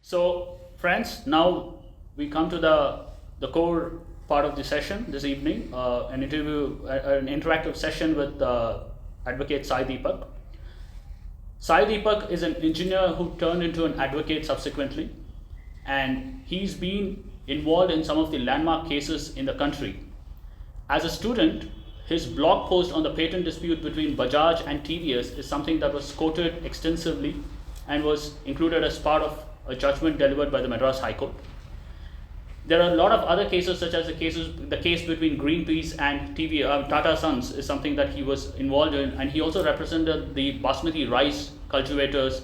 So, friends, now we come to the core part of the session this evening, an interactive session with Advocate Sai Deepak. Sai Deepak is an engineer who turned into an advocate subsequently, and he's been involved in some of the landmark cases in the country. As a student, his blog post on the patent dispute between Bajaj and TVS is something that was quoted extensively and was included as part of a judgment delivered by the Madras High Court. There are a lot of other cases, such as the case between Greenpeace and Tata Sons is something that he was involved in, and he also represented the basmati rice cultivators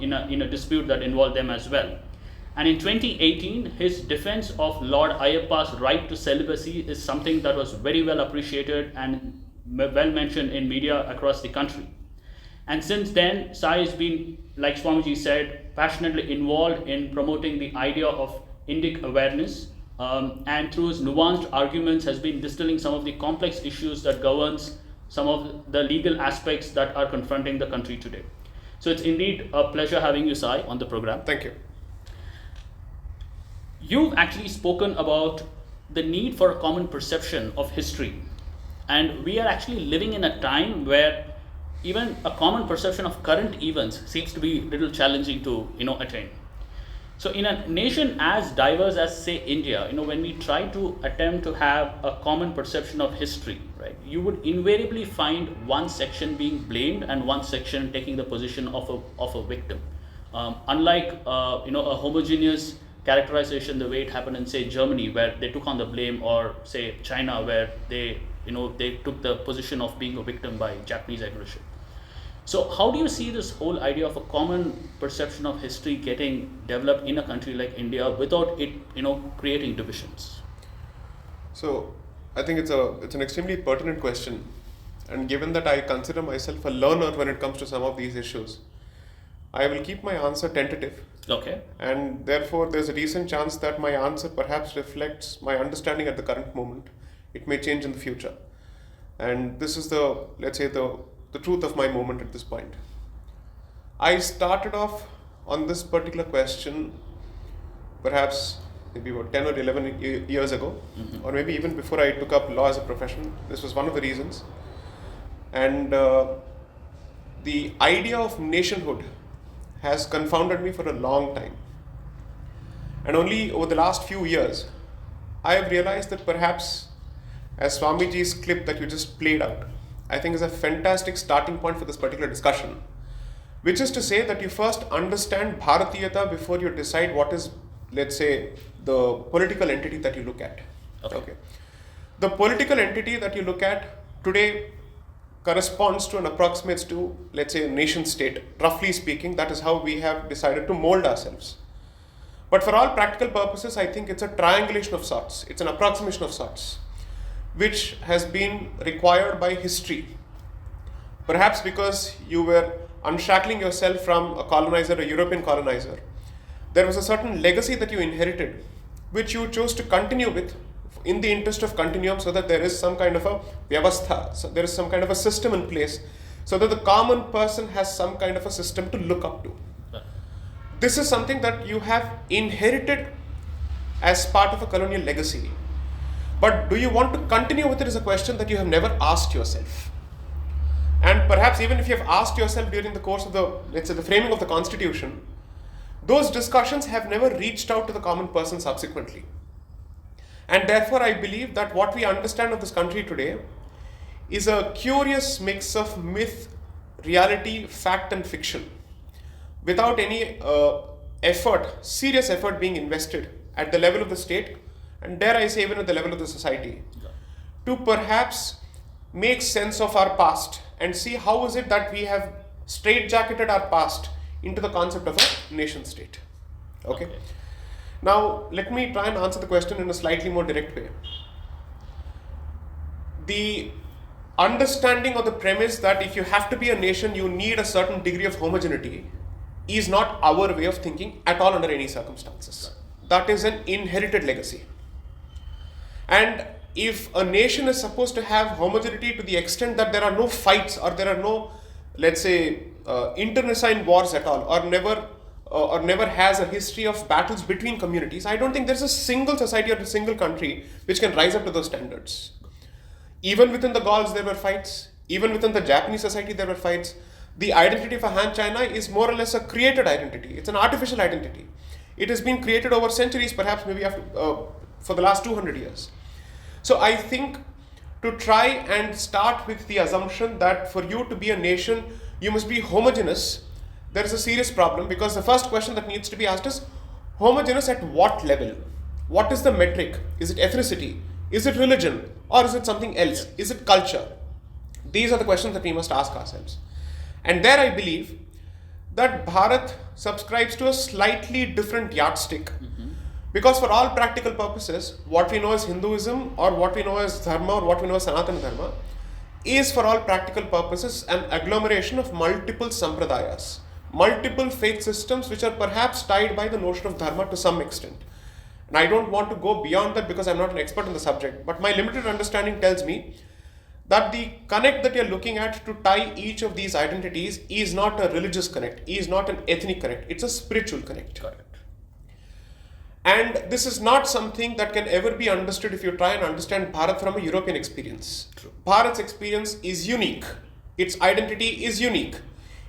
in a dispute that involved them as well. And in 2018, his defense of Lord Ayyappa's right to celibacy is something that was very well appreciated and well mentioned in media across the country. And since then, Sai has been, like Swamiji said, passionately involved in promoting the idea of Indic awareness, and through his nuanced arguments has been distilling some of the complex issues that governs some of the legal aspects that are confronting the country today. So it's indeed a pleasure having you, Sai, on the program. Thank you. You've actually spoken about the need for a common perception of history. And we are actually living in a time where even a common perception of current events seems to be a little challenging to attain. So in a nation as diverse as, say, India, when we try to attempt to have a common perception of history, right, you would invariably find one section being blamed and one section taking the position of a victim. Unlike a homogeneous characterization the way it happened in, say, Germany, where they took on the blame, or say China, where they took the position of being a victim by Japanese aggression. So how do you see this whole idea of a common perception of history getting developed in a country like India without it creating divisions? So I think it's an extremely pertinent question, and given that I consider myself a learner when it comes to some of these issues, I will keep my answer tentative. Okay. And therefore there's a decent chance that my answer perhaps reflects my understanding at the current moment. It may change in the future. And this is the truth of my moment at this point. I started off on this particular question perhaps maybe about 10 or 11 years ago, or maybe even before I took up law as a profession. This was one of the reasons. And the idea of nationhood has confounded me for a long time. And only over the last few years, I have realized that perhaps, as Swamiji's clip that you just played out, I think is a fantastic starting point for this particular discussion, which is to say that you first understand Bharatiyata before you decide what is, let's say, the political entity that you look at. Okay. The political entity that you look at today corresponds to and approximates to, let's say, a nation state. Roughly speaking, that is how we have decided to mold ourselves. But for all practical purposes, I think it's a triangulation of sorts. It's an approximation of sorts, which has been required by history. Perhaps because you were unshackling yourself from a colonizer, a European colonizer, there was a certain legacy that you inherited, which you chose to continue with in the interest of continuum, so that there is some kind of a vyavastha, so there is some kind of a system in place, so that the common person has some kind of a system to look up to. This is something that you have inherited as part of a colonial legacy. But do you want to continue with it is a question that you have never asked yourself. And perhaps even if you have asked yourself during the course of the framing of the constitution, those discussions have never reached out to the common person subsequently. And therefore I believe that what we understand of this country today is a curious mix of myth, reality, fact and fiction, without any serious effort being invested at the level of the state, and dare I say even at the level of the society, to perhaps make sense of our past and see how is it that we have straitjacketed our past into the concept of a nation state. Okay. Now, let me try and answer the question in a slightly more direct way. The understanding or the premise that if you have to be a nation, you need a certain degree of homogeneity is not our way of thinking at all under any circumstances. That is an inherited legacy. And if a nation is supposed to have homogeneity to the extent that there are no fights or there are no, let's say, internecine wars at all, or never or never has a history of battles between communities, I don't think there's a single society or a single country which can rise up to those standards. Even within the Gauls, there were fights. Even within the Japanese society, there were fights. The identity for Han China is more or less a created identity. It's an artificial identity. It has been created over centuries, perhaps maybe for the last 200 years. So I think to try and start with the assumption that for you to be a nation, you must be homogeneous, there is a serious problem, because the first question that needs to be asked is, homogeneous at what level? What is the metric? Is it ethnicity? Is it religion? Or is it something else? Is it culture? These are the questions that we must ask ourselves. And there I believe that Bharat subscribes to a slightly different yardstick. Because for all practical purposes, what we know as Hinduism or what we know as dharma or what we know as Sanatana dharma is for all practical purposes an agglomeration of multiple sampradayas, multiple faith systems which are perhaps tied by the notion of dharma to some extent. And I don't want to go beyond that because I'm not an expert in the subject, but my limited understanding tells me that the connect that you're looking at to tie each of these identities is not a religious connect, is not an ethnic connect, it's a spiritual connect. Correct. And this is not something that can ever be understood if you try and understand Bharat from a European experience. True. Bharat's experience is unique. Its identity is unique.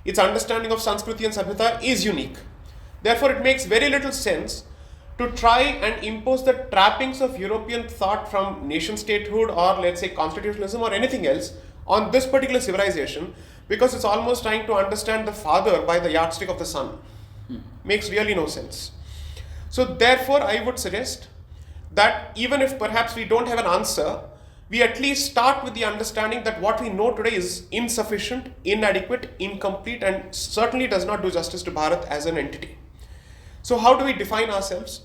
Its understanding of Sanskriti and Sabhyata is unique. Therefore, it makes very little sense to try and impose the trappings of European thought from nation statehood or let's say constitutionalism or anything else on this particular civilization, because it's almost trying to understand the father by the yardstick of the son. Makes really no sense. So therefore, I would suggest that even if perhaps we don't have an answer, we at least start with the understanding that what we know today is insufficient, inadequate, incomplete, and certainly does not do justice to Bharat as an entity. So how do we define ourselves?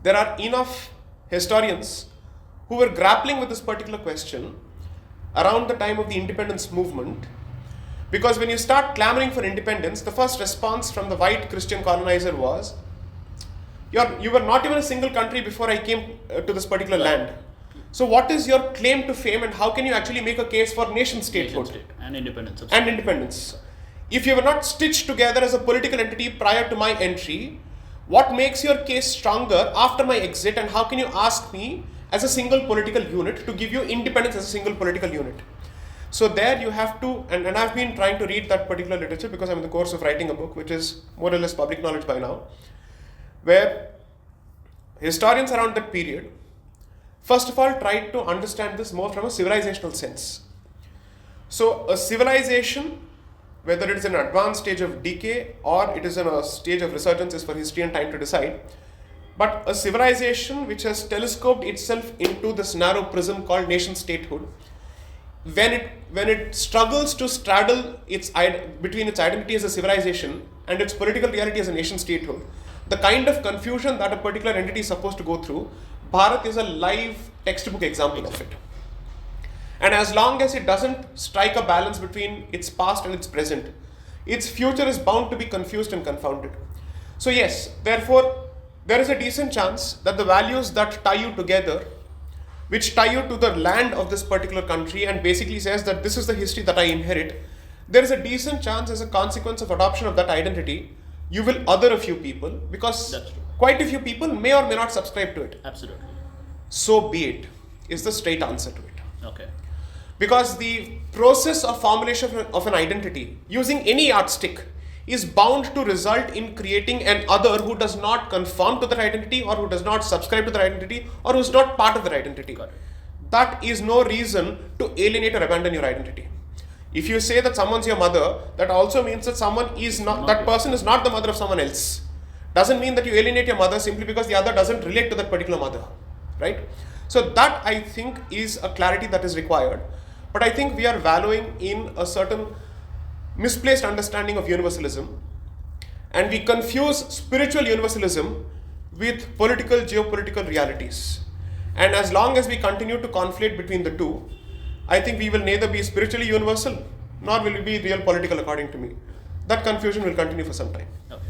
There are enough historians who were grappling with this particular question around the time of the independence movement, because when you start clamoring for independence, the first response from the white Christian colonizer was, you were not even a single country before I came to this particular land. So what is your claim to fame and how can you actually make a case for nation statehood? Nation state and independence. And independence. If you were not stitched together as a political entity prior to my entry, what makes your case stronger after my exit, and how can you ask me as a single political unit to give you independence as a single political unit? So there you have to, and I've been trying to read that particular literature because I'm in the course of writing a book which is more or less public knowledge by now, where historians around that period, first of all, tried to understand this more from a civilizational sense. So a civilization, whether it is in an advanced stage of decay or it is in a stage of resurgence, is for history and time to decide. But a civilization which has telescoped itself into this narrow prism called nation statehood, when it struggles to straddle between its identity as a civilization and its political reality as a nation statehood, the kind of confusion that a particular entity is supposed to go through, Bharat is a live textbook example of it. And as long as it doesn't strike a balance between its past and its present, its future is bound to be confused and confounded. So yes, therefore, there is a decent chance that the values that tie you together, which tie you to the land of this particular country and basically says that this is the history that I inherit, there is a decent chance as a consequence of adoption of that identity, you will other a few people, because quite a few people may or may not subscribe to it. Absolutely. So be it, is the straight answer to it. Okay. Because the process of formulation of an identity using any yardstick is bound to result in creating an other who does not conform to that identity or who does not subscribe to that identity or who is not part of that identity. That is no reason to alienate or abandon your identity. If you say that someone's your mother, that also means that someone is not that person is not the mother of someone else. Doesn't mean that you alienate your mother simply because the other doesn't relate to that particular mother, right? So that, I think, is a clarity that is required. But I think we are wallowing in a certain misplaced understanding of universalism, and we confuse spiritual universalism with political, geopolitical realities. And as long as we continue to conflate between the two, I think we will neither be spiritually universal nor will we be real political, according to me. That confusion will continue for some time. Okay.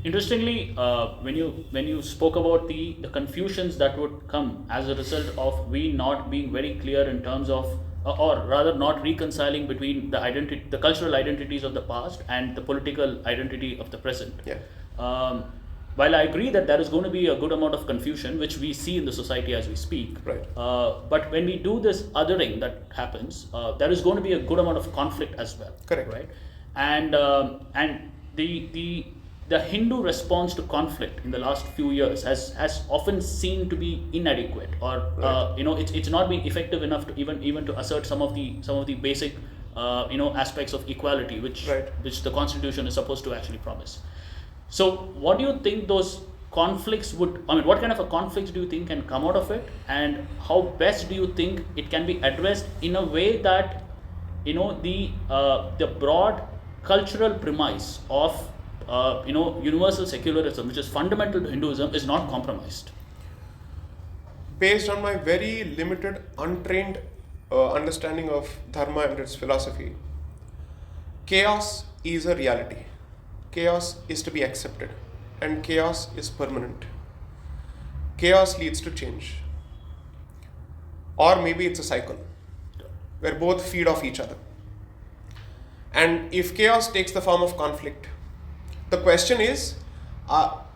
Interestingly, when you spoke about the confusions that would come as a result of we not being very clear in terms of, or rather not reconciling between the cultural identities of the past and the political identity of the present. Yeah. while I agree that there is going to be a good amount of confusion, which we see in the society as we speak, Right. But when we do this othering that happens, there is going to be a good amount of conflict as well. Correct. Right. And the Hindu response to conflict in the last few years has often seemed to be inadequate, or Right. it's not been effective enough to even to assert some of the basic aspects of equality which Right. which the constitution is supposed to actually promise. So what do you think those conflicts what kind of a conflicts do you think can come out of it, and how best do you think it can be addressed in a way that the broad cultural premise of universal secularism, which is fundamental to Hinduism, is not compromised? Based on my very limited, untrained understanding of dharma and its philosophy, chaos is a reality. Chaos is to be accepted, and chaos is permanent. Chaos leads to change. Or maybe it's a cycle where both feed off each other. And if chaos takes the form of conflict, the question is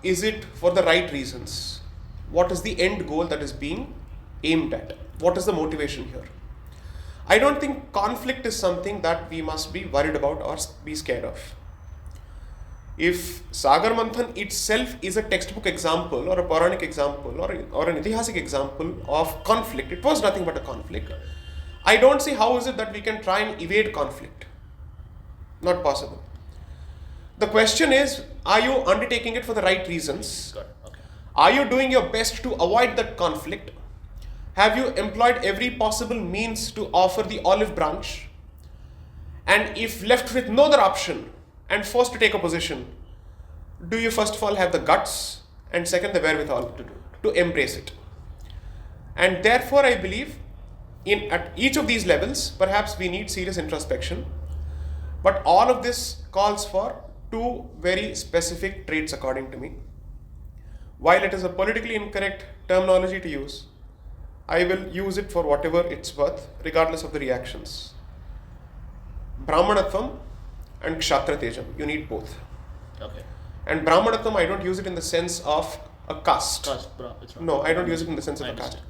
it for the right reasons? What is the end goal that is being aimed at? What is the motivation here? I don't think conflict is something that we must be worried about or be scared of. If Sagar Manthan itself is a textbook example or a Puranic example or an Itihasic example of conflict, it was nothing but a conflict. I don't see how is it that we can try and evade conflict. Not possible. The question is, are you undertaking it for the right reasons? Got it. Okay. Are you doing your best to avoid that conflict? Have you employed every possible means to offer the olive branch? And if left with no other option and forced to take a position, do you first of all have the guts, and second the wherewithal to embrace it? And therefore I believe at each of these levels, perhaps we need serious introspection. But all of this calls for two very specific traits according to me. While it is a politically incorrect terminology to use, I will use it for whatever it's worth, regardless of the reactions. Brahmanatvam and Kshatratejam, you need both. Okay. And Brahmanatvam, I don't use it in the sense of a caste. It's not. No, I don't use it in the sense of I a caste. understand.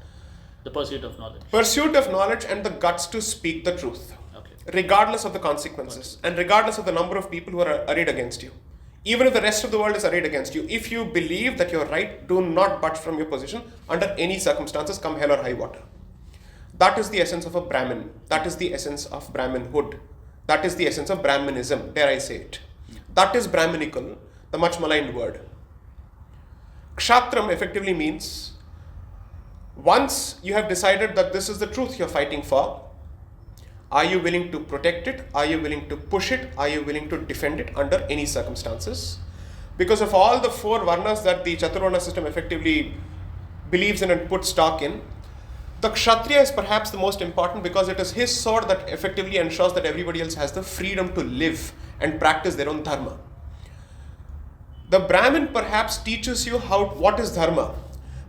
The pursuit of knowledge. Pursuit of knowledge and the guts to speak the truth, Okay. regardless of the consequences and regardless of the number of people who are arrayed against you. Even if the rest of the world is arrayed against you, if you believe that you're right, do not budge from your position under any circumstances, come hell or high water. That is the essence of a Brahmin. That is the essence of Brahminhood. That is the essence of Brahminism, dare I say it. That is Brahminical, the much maligned word. Kshatram effectively means, once you have decided that this is the truth you're fighting for, are you willing to protect it? Are you willing to push it? Are you willing to defend it under any circumstances? Because of all the four varnas that the Chaturvarna system effectively believes in and puts stock in, the Kshatriya is perhaps the most important because it is his sword that effectively ensures that everybody else has the freedom to live and practice their own dharma. The Brahmin perhaps teaches you what is dharma.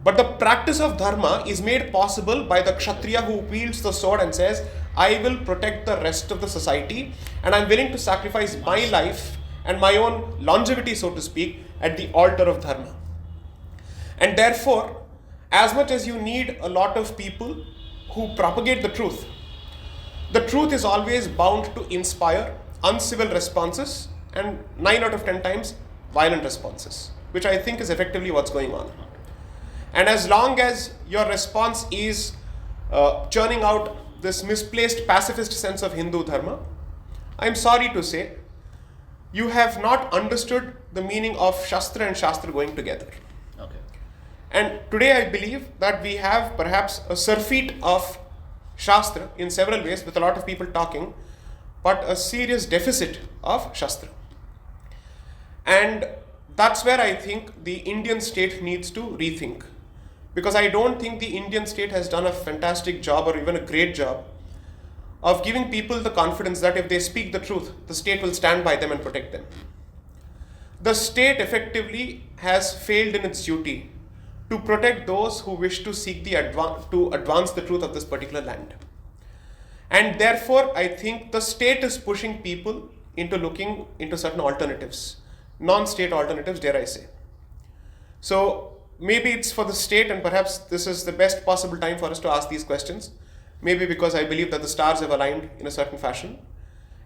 But the practice of dharma is made possible by the Kshatriya who wields the sword and says, I will protect the rest of the society and I'm willing to sacrifice my life and my own longevity, so to speak, at the altar of dharma. And therefore, as much as you need a lot of people who propagate the truth is always bound to inspire uncivil responses and 9 out of 10 times violent responses, which I think is effectively what's going on. And as long as your response is churning out this misplaced pacifist sense of Hindu dharma, I'm sorry to say, you have not understood the meaning of Shastra and Shastra going together. Okay. And today I believe that we have perhaps a surfeit of Shastra in several ways with a lot of people talking, but a serious deficit of Shastra. And that's where I think the Indian state needs to rethink. Because I don't think the Indian state has done a fantastic job or even a great job of giving people the confidence that if they speak the truth, the state will stand by them and protect them. The state effectively has failed in its duty to protect those who wish to seek to advance the truth of this particular land. And therefore, I think the state is pushing people into looking into certain alternatives, non-state alternatives, dare I say. So maybe it's for the state, and perhaps this is the best possible time for us to ask these questions. Maybe because I believe that the stars have aligned in a certain fashion,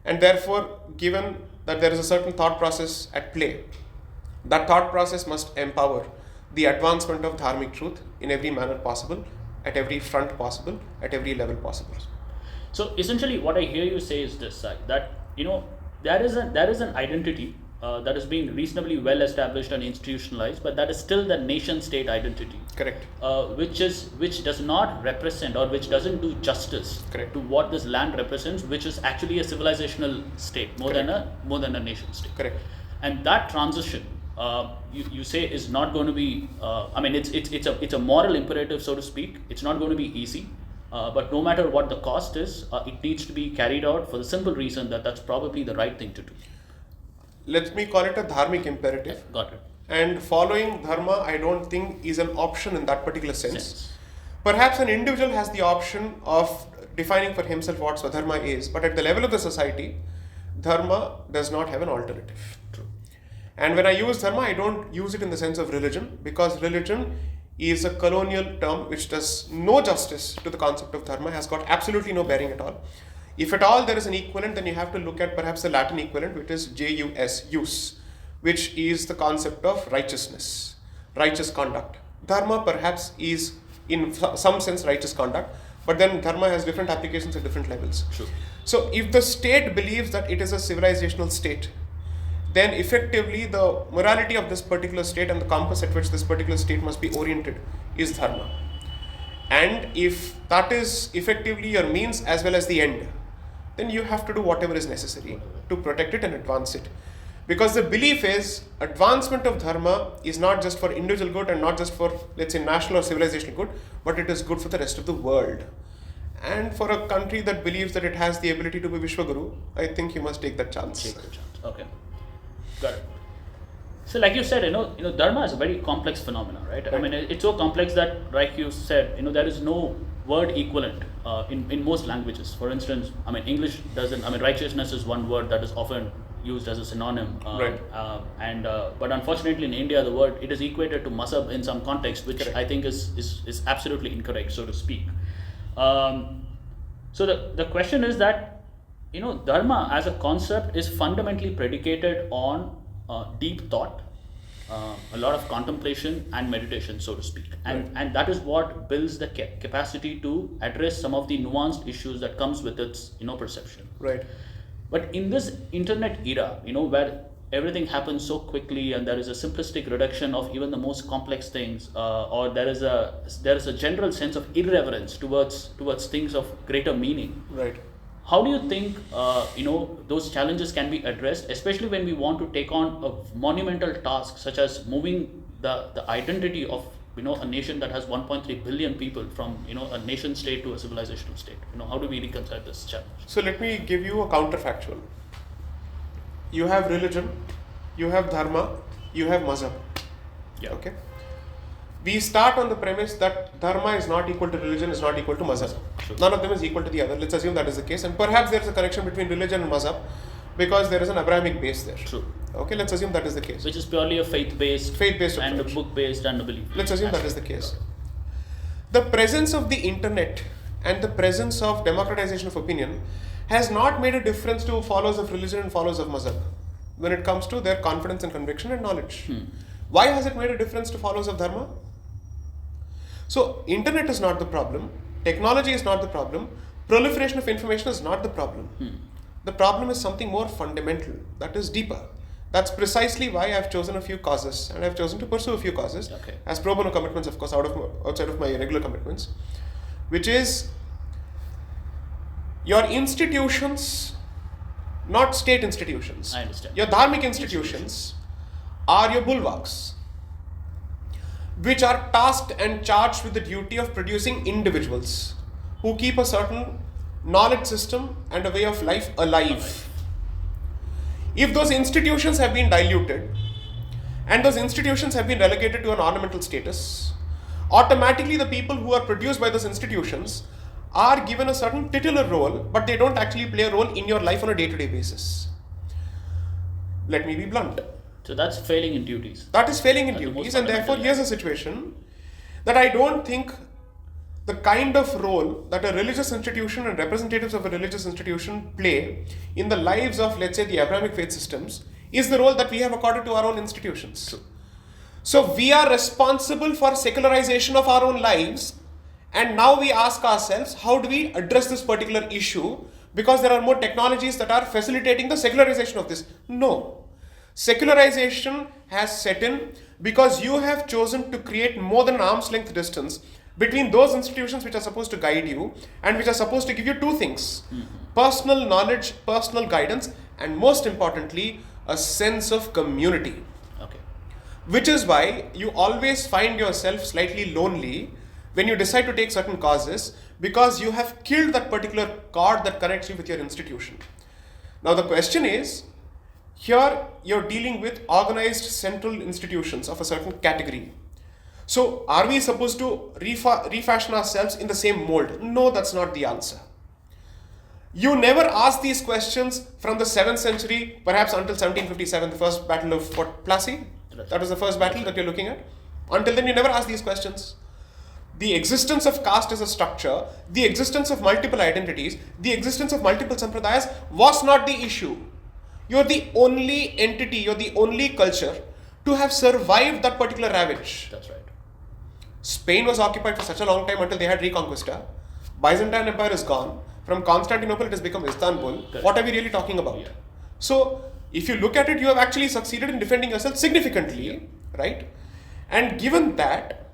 and therefore, given that there is a certain thought process at play, that thought process must empower the advancement of dharmic truth in every manner possible, at every front possible, at every level possible. So essentially, what I hear you say is this: that there is an identity that is being reasonably well established and institutionalized, but that is still the nation-state identity. Correct. Which does not represent, or which doesn't do justice Correct. to what this land represents, which is actually a civilizational state more than a nation state. Correct. And that transition, you say, is not going to be. It's a moral imperative, so to speak. It's not going to be easy. But no matter what the cost is, it needs to be carried out for the simple reason that that's probably the right thing to do. Let me call it a dharmic imperative. Got it. And following dharma, I don't think is an option in that particular sense. Perhaps an individual has the option of defining for himself what swadharma is, but at the level of the society, dharma does not have an alternative. True. And when I use dharma, I don't use it in the sense of religion, because religion is a colonial term which does no justice to the concept of dharma, has got absolutely no bearing at all. If at all there is an equivalent, then you have to look at perhaps the Latin equivalent, which is jus, which is the concept of righteousness, righteous conduct. Dharma perhaps is in some sense righteous conduct, but then dharma has different applications at different levels. Sure. So if the state believes that it is a civilizational state, then effectively the morality of this particular state and the compass at which this particular state must be oriented is dharma. And if that is effectively your means as well as the end, then you have to do whatever is necessary to protect it and advance it. Because the belief is advancement of dharma is not just for individual good and not just for, let's say, national or civilizational good, but it is good for the rest of the world. And for a country that believes that it has the ability to be Vishwaguru, I think you must take that chance. Take the chance. Okay. Got it. So like you said, dharma is a very complex phenomenon, right? I mean, it's so complex that, like you said, there is no word equivalent in most languages. For instance, English doesn't, righteousness is one word that is often used as a synonym. Right. But unfortunately in India, the word, it is equated to mazhab in some context, which Correct. I think is absolutely incorrect, so to speak. So the question is that, dharma as a concept is fundamentally predicated on deep thought, a lot of contemplation and meditation, so to speak. And that is what builds the capacity to address some of the nuanced issues that comes with its, perception. Right. But in this internet era, where everything happens so quickly and there is a simplistic reduction of even the most complex things, or there is a general sense of irreverence towards things of greater meaning. Right. How do you think those challenges can be addressed, especially when we want to take on a monumental task such as moving the identity of a nation that has 1.3 billion people from a nation state to a civilizational state? How do we reconcile this challenge? So let me give you a counterfactual. You have religion, you have dharma, you have mazhab. Yeah. Okay. We start on the premise that dharma is not equal to religion, is not equal to mazhab. Sure. None of them is equal to the other. Let's assume that is the case. And perhaps there is a connection between religion and mazhab because there is an Abrahamic base there. True. Okay, let's assume that is the case. Which is purely a faith-based and a approach. book-based and a belief. Let's assume that is the case. The presence of the internet and the presence of democratization of opinion has not made a difference to followers of religion and followers of mazhab when it comes to their confidence and conviction and knowledge. Why has it made a difference to followers of dharma? So, internet is not the problem, technology is not the problem, proliferation of information is not the problem. The problem is something more fundamental, that is deeper. That's precisely why I've chosen a few causes, and I've chosen to pursue a few causes as pro bono commitments, of course, outside of my regular commitments, which is your institutions, not state institutions. I understand. Your dharmic institutions are your bulwarks, which are tasked and charged with the duty of producing individuals who keep a certain knowledge system and a way of life alive. If those institutions have been diluted and those institutions have been relegated to an ornamental status, automatically the people who are produced by those institutions are given a certain titular role, but they don't actually play a role in your life on a day-to-day basis. Let me be blunt. So that's failing in duties. That is failing in That's the most duties, and therefore fundamental here's a situation that I don't think the kind of role that a religious institution and representatives of a religious institution play in the lives of, let's say, the Abrahamic faith systems is the role that we have accorded to our own institutions. True. So we are responsible for secularization of our own lives, and now we ask ourselves, how do we address this particular issue? Because there are more technologies that are facilitating the secularization of this. No. Secularization has set in because you have chosen to create more than an arm's length distance between those institutions which are supposed to guide you and which are supposed to give you two things: personal knowledge, personal guidance, and most importantly, a sense of community. Okay. Which is why you always find yourself slightly lonely when you decide to take certain causes, because you have killed that particular cord that connects you with your institution. Now the question is, here you're dealing with organized central institutions of a certain category. So are we supposed to refashion ourselves in the same mold? No, that's not the answer. You never ask these questions from the 7th century, perhaps until 1757, the first battle of Plassey. That was the first battle that you're looking at. Until then, you never ask these questions. The existence of caste as a structure, the existence of multiple identities, the existence of multiple sampradayas was not the issue. You're the only entity, you're the only culture to have survived that particular ravage. That's right. Spain was occupied for such a long time until they had Reconquista. Byzantine Empire is gone. From Constantinople, it has become Istanbul. Correct. What are we really talking about? Yeah. So, if you look at it, you have actually succeeded in defending yourself significantly, right? And given that,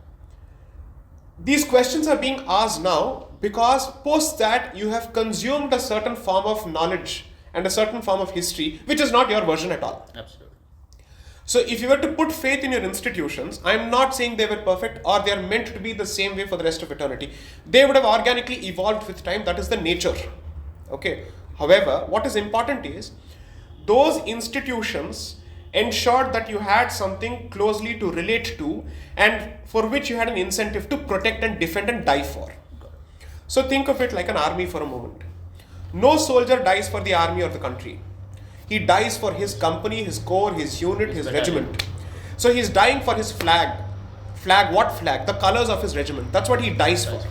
these questions are being asked now because post that you have consumed a certain form of knowledge and a certain form of history, which is not your version at all. Absolutely. So if you were to put faith in your institutions, I'm not saying they were perfect or they are meant to be the same way for the rest of eternity. They would have organically evolved with time. That is the nature. Okay. However, what is important is those institutions ensured that you had something closely to relate to and for which you had an incentive to protect and defend and die for. So think of it like an army for a moment. No soldier dies for the army or the country. He dies for his company, his corps, his unit, his regiment. So he's dying for his flag. Flag, what flag? The colors of his regiment. That's what he dies for.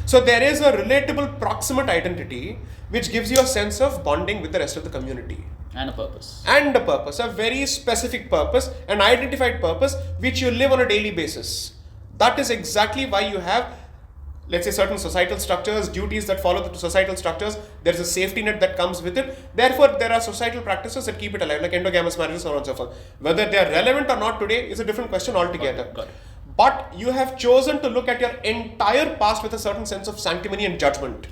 So there is a relatable proximate identity which gives you a sense of bonding with the rest of the community. And a purpose. And a purpose, a very specific purpose, an identified purpose which you live on a daily basis. That is exactly why you have, let's say, certain societal structures, duties that follow the societal structures. There's a safety net that comes with it. Therefore, there are societal practices that keep it alive, like endogamous marriages, so on and so forth. Whether they are relevant or not today is a different question altogether. Got it. But you have chosen to look at your entire past with a certain sense of sanctimony and judgment.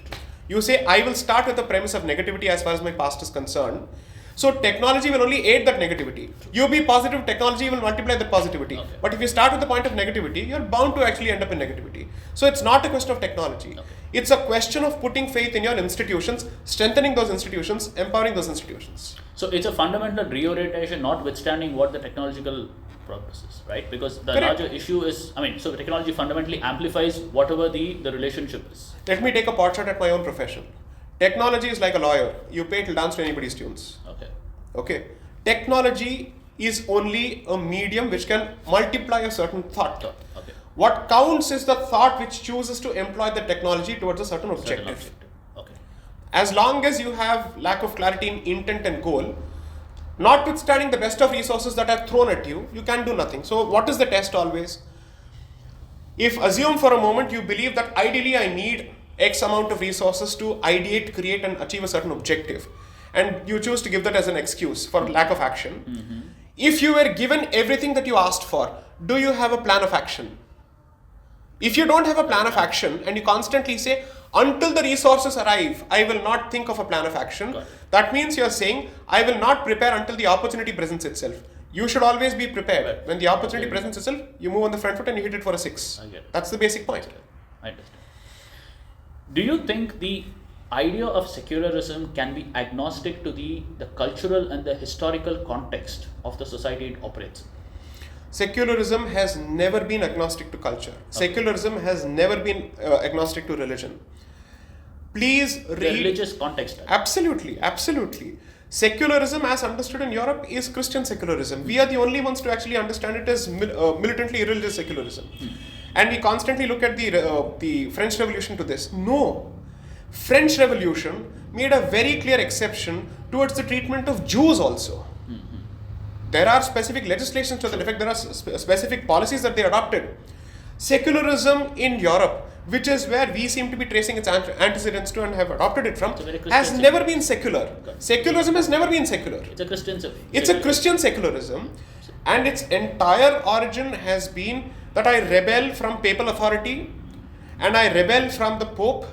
You say, I will start with the premise of negativity as far as my past is concerned. So technology will only aid that negativity. You be positive, technology will multiply that positivity. Okay. But if you start with the point of negativity, you're bound to actually end up in negativity. So it's not a question of technology. Okay. It's a question of putting faith in your institutions, strengthening those institutions, empowering those institutions. So it's a fundamental reorientation, notwithstanding what the technological progress is, right? Because the Correct. larger issue is, so the technology fundamentally amplifies whatever the relationship is. Let me take a pot shot at my own profession. Technology is like a lawyer. You pay to dance to anybody's tunes. Okay. Technology is only a medium which can multiply a certain thought. Okay. What counts is the thought which chooses to employ the technology towards a certain objective. Okay. As long as you have lack of clarity in intent and goal, notwithstanding the best of resources that are thrown at you, you can do nothing. So what is the test always? If assume for a moment you believe that ideally I need X amount of resources to ideate, create and achieve a certain objective, and you choose to give that as an excuse for lack of action. Mm-hmm. If you were given everything that you asked for, do you have a plan of action? If you don't have a plan of action and you constantly say, until the resources arrive, I will not think of a plan of action, that means you're saying, I will not prepare until the opportunity presents itself. You should always be prepared. Right. When the opportunity presents itself, you move on the front foot and you hit it for a 6. That's the basic point. I understand. Do you think the idea of secularism can be agnostic to the cultural and the historical context of the society it operates in? Secularism has never been agnostic to culture. Okay. Secularism has never been agnostic to religion. Please read... The religious context. Absolutely. Secularism, as understood in Europe, is Christian secularism. We are the only ones to actually understand it as militantly irreligious secularism. And we constantly look at the French Revolution to this. No. French Revolution made a very clear exception towards the treatment of Jews also. There are specific legislations to that effect. There are specific policies that they adopted. Secularism in Europe, which is where we seem to be tracing its antecedents to and have adopted it from, has never been secular. Secularism has never been secular. It's a Christian It's a Christian secularism, and its entire origin has been that I rebel from papal authority, and I rebel from the Pope,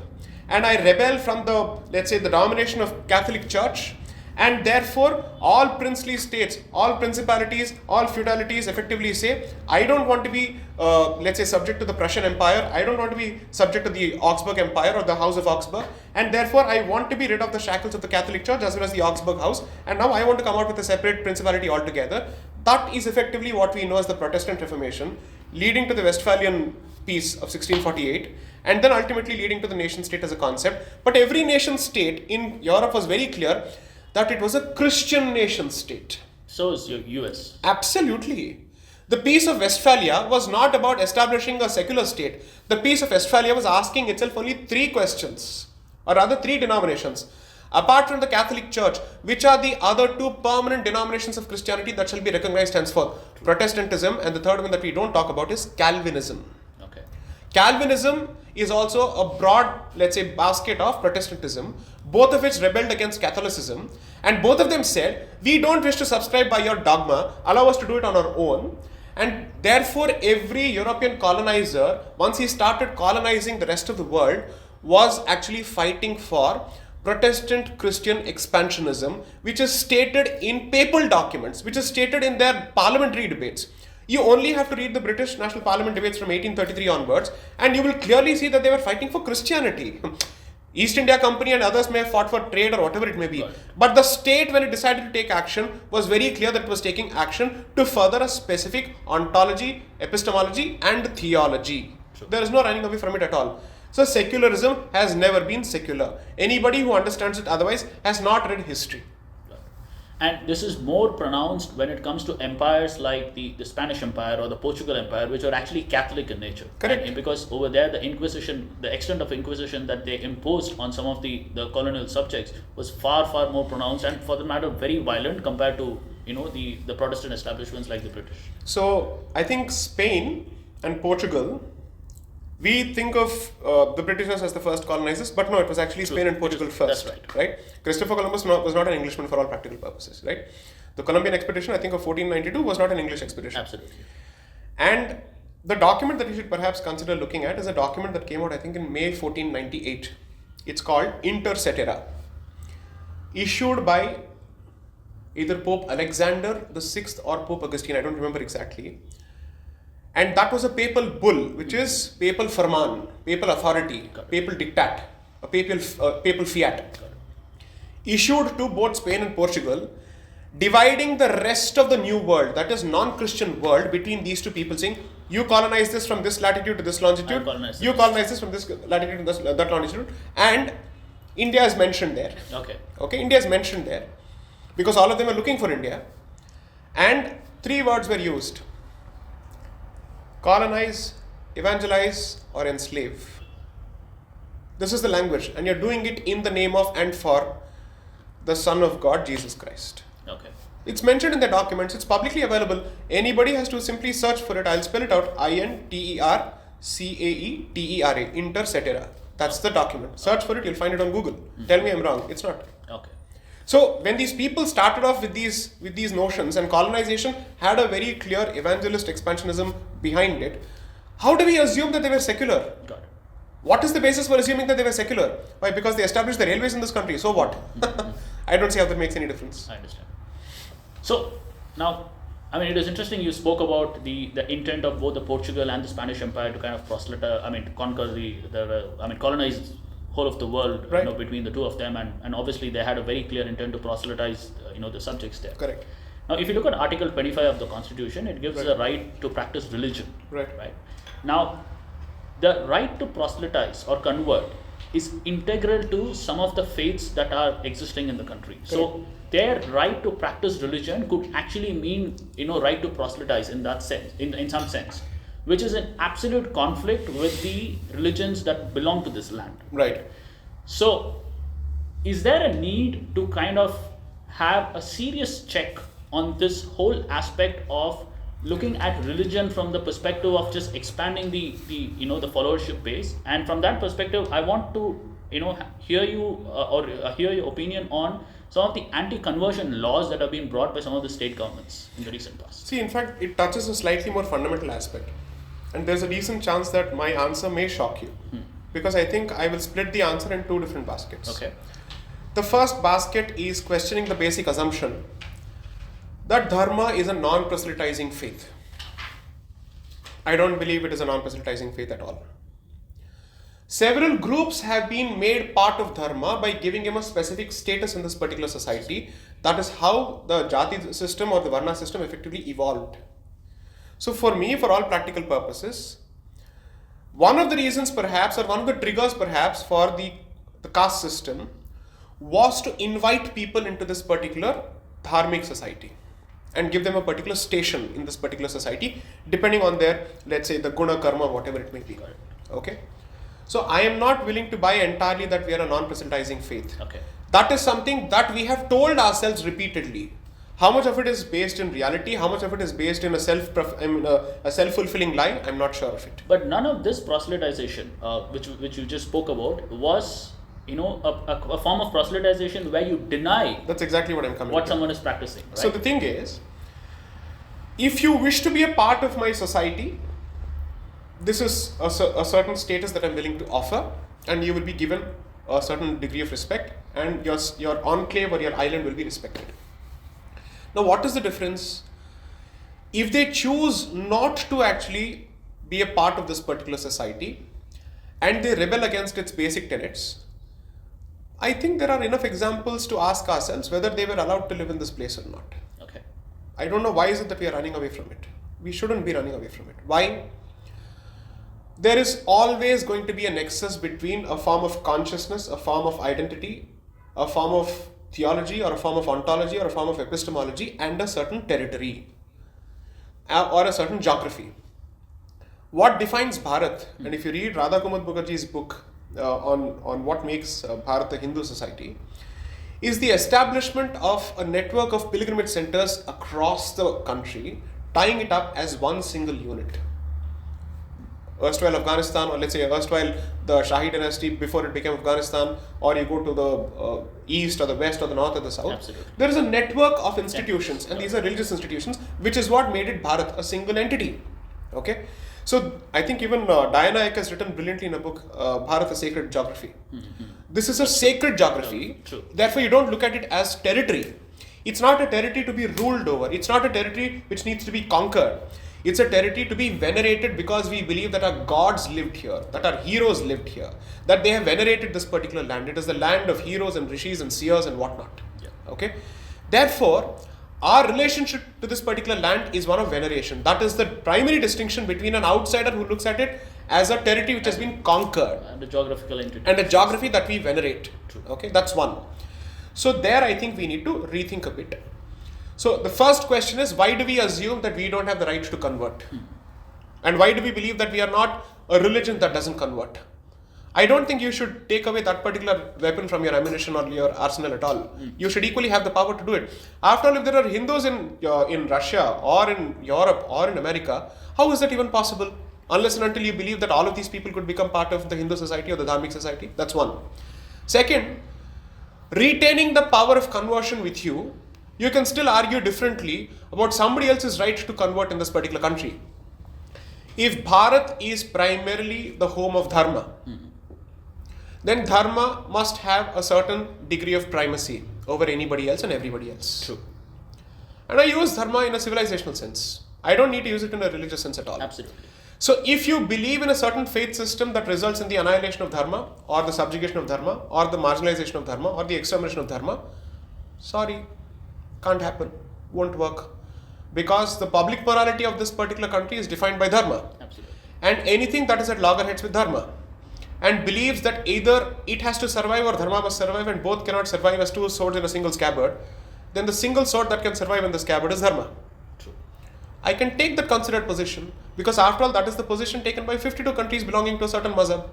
and I rebel from the, let's say, the domination of Catholic Church, and therefore all princely states, all principalities, all feudalities effectively say, I don't want to be, let's say, subject to the Prussian Empire, I don't want to be subject to the Augsburg Empire or the House of Augsburg, and therefore I want to be rid of the shackles of the Catholic Church as well as the Augsburg House, and now I want to come out with a separate principality altogether. That is effectively what we know as the Protestant Reformation, leading to the Westphalian Peace of 1648, and then ultimately leading to the nation state as a concept. But every nation state in Europe was very clear that it was a Christian nation state. So is your US. Absolutely. The Peace of Westphalia was not about establishing a secular state. The Peace of Westphalia was asking itself only three questions, or rather three denominations. Apart from the Catholic Church, which are the other two permanent denominations of Christianity that shall be recognized henceforth? Protestantism, and the third one that we don't talk about is Calvinism. Okay. Calvinism is also a broad, let's say, basket of Protestantism, both of which rebelled against Catholicism, and both of them said, we don't wish to subscribe by your dogma, allow us to do it on our own. And therefore every European colonizer, once he started colonizing the rest of the world, was actually fighting for Protestant Christian expansionism, which is stated in papal documents, which is stated in their parliamentary debates. You only have to read the British National Parliament debates from 1833 onwards, and you will clearly see that they were fighting for Christianity. East India Company and others may have fought for trade or whatever it may be. Right. But the state, when it decided to take action, was very clear that it was taking action to further a specific ontology, epistemology, and theology. Sure. There is no running away from it at all. So secularism has never been secular. Anybody who understands it otherwise has not read history. And this is more pronounced when it comes to empires like the Spanish Empire or the Portugal Empire, which are actually Catholic in nature. Correct. And because over there, the Inquisition, the extent of Inquisition that they imposed on some of the colonial subjects was far, far more pronounced, and for the matter, very violent compared to, the Protestant establishments like the British. So I think Spain and Portugal, we think of the Britishers as the first colonizers, but no, it was actually Spain and Portugal first. That's right. Christopher Columbus was not an Englishman for all practical purposes, right? The Columbian expedition, I think, of 1492 was not an English expedition. Absolutely. And the document that you should perhaps consider looking at is a document that came out, I think, in May 1498. It's called Inter Cetera, issued by either Pope Alexander VI or Pope Augustine, I don't remember exactly. And that was a papal bull, which is papal firman, papal authority, papal diktat, a papal fiat, issued to both Spain and Portugal, dividing the rest of the new world, that is non-Christian world, between these two people, saying, you colonize this from this latitude to this longitude, you colonize this from this latitude to that longitude, and India is mentioned there. Okay, India is mentioned there, because all of them are looking for India, and three words were used: colonize, evangelize, or enslave. This is the language, and you're doing it in the name of and for the Son of God, Jesus Christ. Okay. It's mentioned in the documents, it's publicly available. Anybody has to simply search for it. I'll spell it out: INTERCAETERA, Inter Cetera. That's the document. Search for it, you'll find it on Google. Tell me I'm wrong. It's not. Okay. So when these people started off with these notions, and colonization had a very clear evangelist expansionism behind it, how do we assume that they were secular? Got it. What is the basis for assuming that they were secular? Why? Because they established the railways in this country. So what? I don't see how that makes any difference. I understand. So now, it is interesting you spoke about the intent of both the Portugal and the Spanish Empire to kind of proselytize, to conquer colonize whole of the world, right, between the two of them, and obviously they had a very clear intent to proselytize, the subjects there. Correct. Now, if you look at Article 25 of the Constitution, it gives the right to practice religion. Right. Now, the right to proselytize or convert is integral to some of the faiths that are existing in the country. Correct. So their right to practice religion could actually mean, right to proselytize in that sense, in some sense, which is in absolute conflict with the religions that belong to this land. Right. So, is there a need to kind of have a serious check on this whole aspect of looking at religion from the perspective of just expanding the the followership base? And from that perspective, I want to hear you or hear your opinion on some of the anti-conversion laws that have been brought by some of the state governments in the recent past. See, in fact, it touches a slightly more fundamental aspect, and there's a decent chance that my answer may shock you, because I think I will split the answer in two different baskets. Okay. The first basket is questioning the basic assumption that dharma is a non-proselytizing faith. I don't believe it is a non-proselytizing faith at all. Several groups have been made part of dharma by giving him a specific status in this particular society. That is how the jati system or the varna system effectively evolved. So for me, for all practical purposes, one of the reasons perhaps, or one of the triggers perhaps for the caste system was to invite people into this particular dharmic society and give them a particular station in this particular society, depending on their, let's say, the guna, karma, whatever it may be. Okay? So I am not willing to buy entirely that we are a non-proselytizing faith. Okay. That is something that we have told ourselves repeatedly. How much of it is based in reality? How much of it is based in a self-fulfilling lie? I'm not sure of it. But none of this proselytization, which you just spoke about, was a form of proselytization where you deny. That's exactly what I'm coming what to. Someone is practicing. Right? So the thing is, if you wish to be a part of my society, this is a certain status that I'm willing to offer, and you will be given a certain degree of respect, and your enclave or your island will be respected. Now, what is the difference? If they choose not to actually be a part of this particular society and they rebel against its basic tenets, I think there are enough examples to ask ourselves whether they were allowed to live in this place or not. Okay. I don't know why is it that we are running away from it. We shouldn't be running away from it. Why? There is always going to be a nexus between a form of consciousness, a form of identity, a form of theology, or a form of ontology, or a form of epistemology, and a certain territory or a certain geography. What defines Bharat, and if you read Radha Kumar Mukherjee's book on what makes Bharat a Hindu society, is the establishment of a network of pilgrimage centers across the country, tying it up as one single unit. Erstwhile Afghanistan, or let's say erstwhile the Shahi dynasty before it became Afghanistan, or you go to the east or the west or the north or the south. Absolutely. There is a network of institutions, and these are religious institutions, which is what made it Bharat a single entity. Okay, so I think even Diana Ek has written brilliantly in a book, Bharat, a Sacred Geography. Mm-hmm. This is a sacred geography. True. Therefore, you don't look at it as territory. It's not a territory to be ruled over. It's not a territory which needs to be conquered. It's a territory to be venerated because we believe that our gods lived here, that our heroes lived here, that they have venerated this particular land. It is the land of heroes and rishis and seers and whatnot. Yeah. Okay. Therefore, our relationship to this particular land is one of veneration. That is the primary distinction between an outsider who looks at it as a territory which has been conquered. And a geographical entity. And a geography that we venerate. True. Okay, that's one. So there I think we need to rethink a bit. So the first question is, why do we assume that we don't have the right to convert? And why do we believe that we are not a religion that doesn't convert? I don't think you should take away that particular weapon from your ammunition or your arsenal at all. You should equally have the power to do it. After all, if there are Hindus in Russia or in Europe or in America, how is that even possible? Unless and until you believe that all of these people could become part of the Hindu society or the Dharmic society. That's one. Second, retaining the power of conversion with you, you can still argue differently about somebody else's right to convert in this particular country. If Bharat is primarily the home of dharma, then dharma must have a certain degree of primacy over anybody else and everybody else. True. And I use dharma in a civilizational sense. I don't need to use it in a religious sense at all. Absolutely. So if you believe in a certain faith system that results in the annihilation of dharma, or the subjugation of dharma, or the marginalization of dharma, or the extermination of dharma, sorry, can't happen, won't work. Because the public morality of this particular country is defined by dharma. Absolutely. And anything that is at loggerheads with dharma and believes that either it has to survive or dharma must survive and both cannot survive as two swords in a single scabbard, then the single sword that can survive in the scabbard is dharma. True. I can take that considered position because after all that is the position taken by 52 countries belonging to a certain mazhab.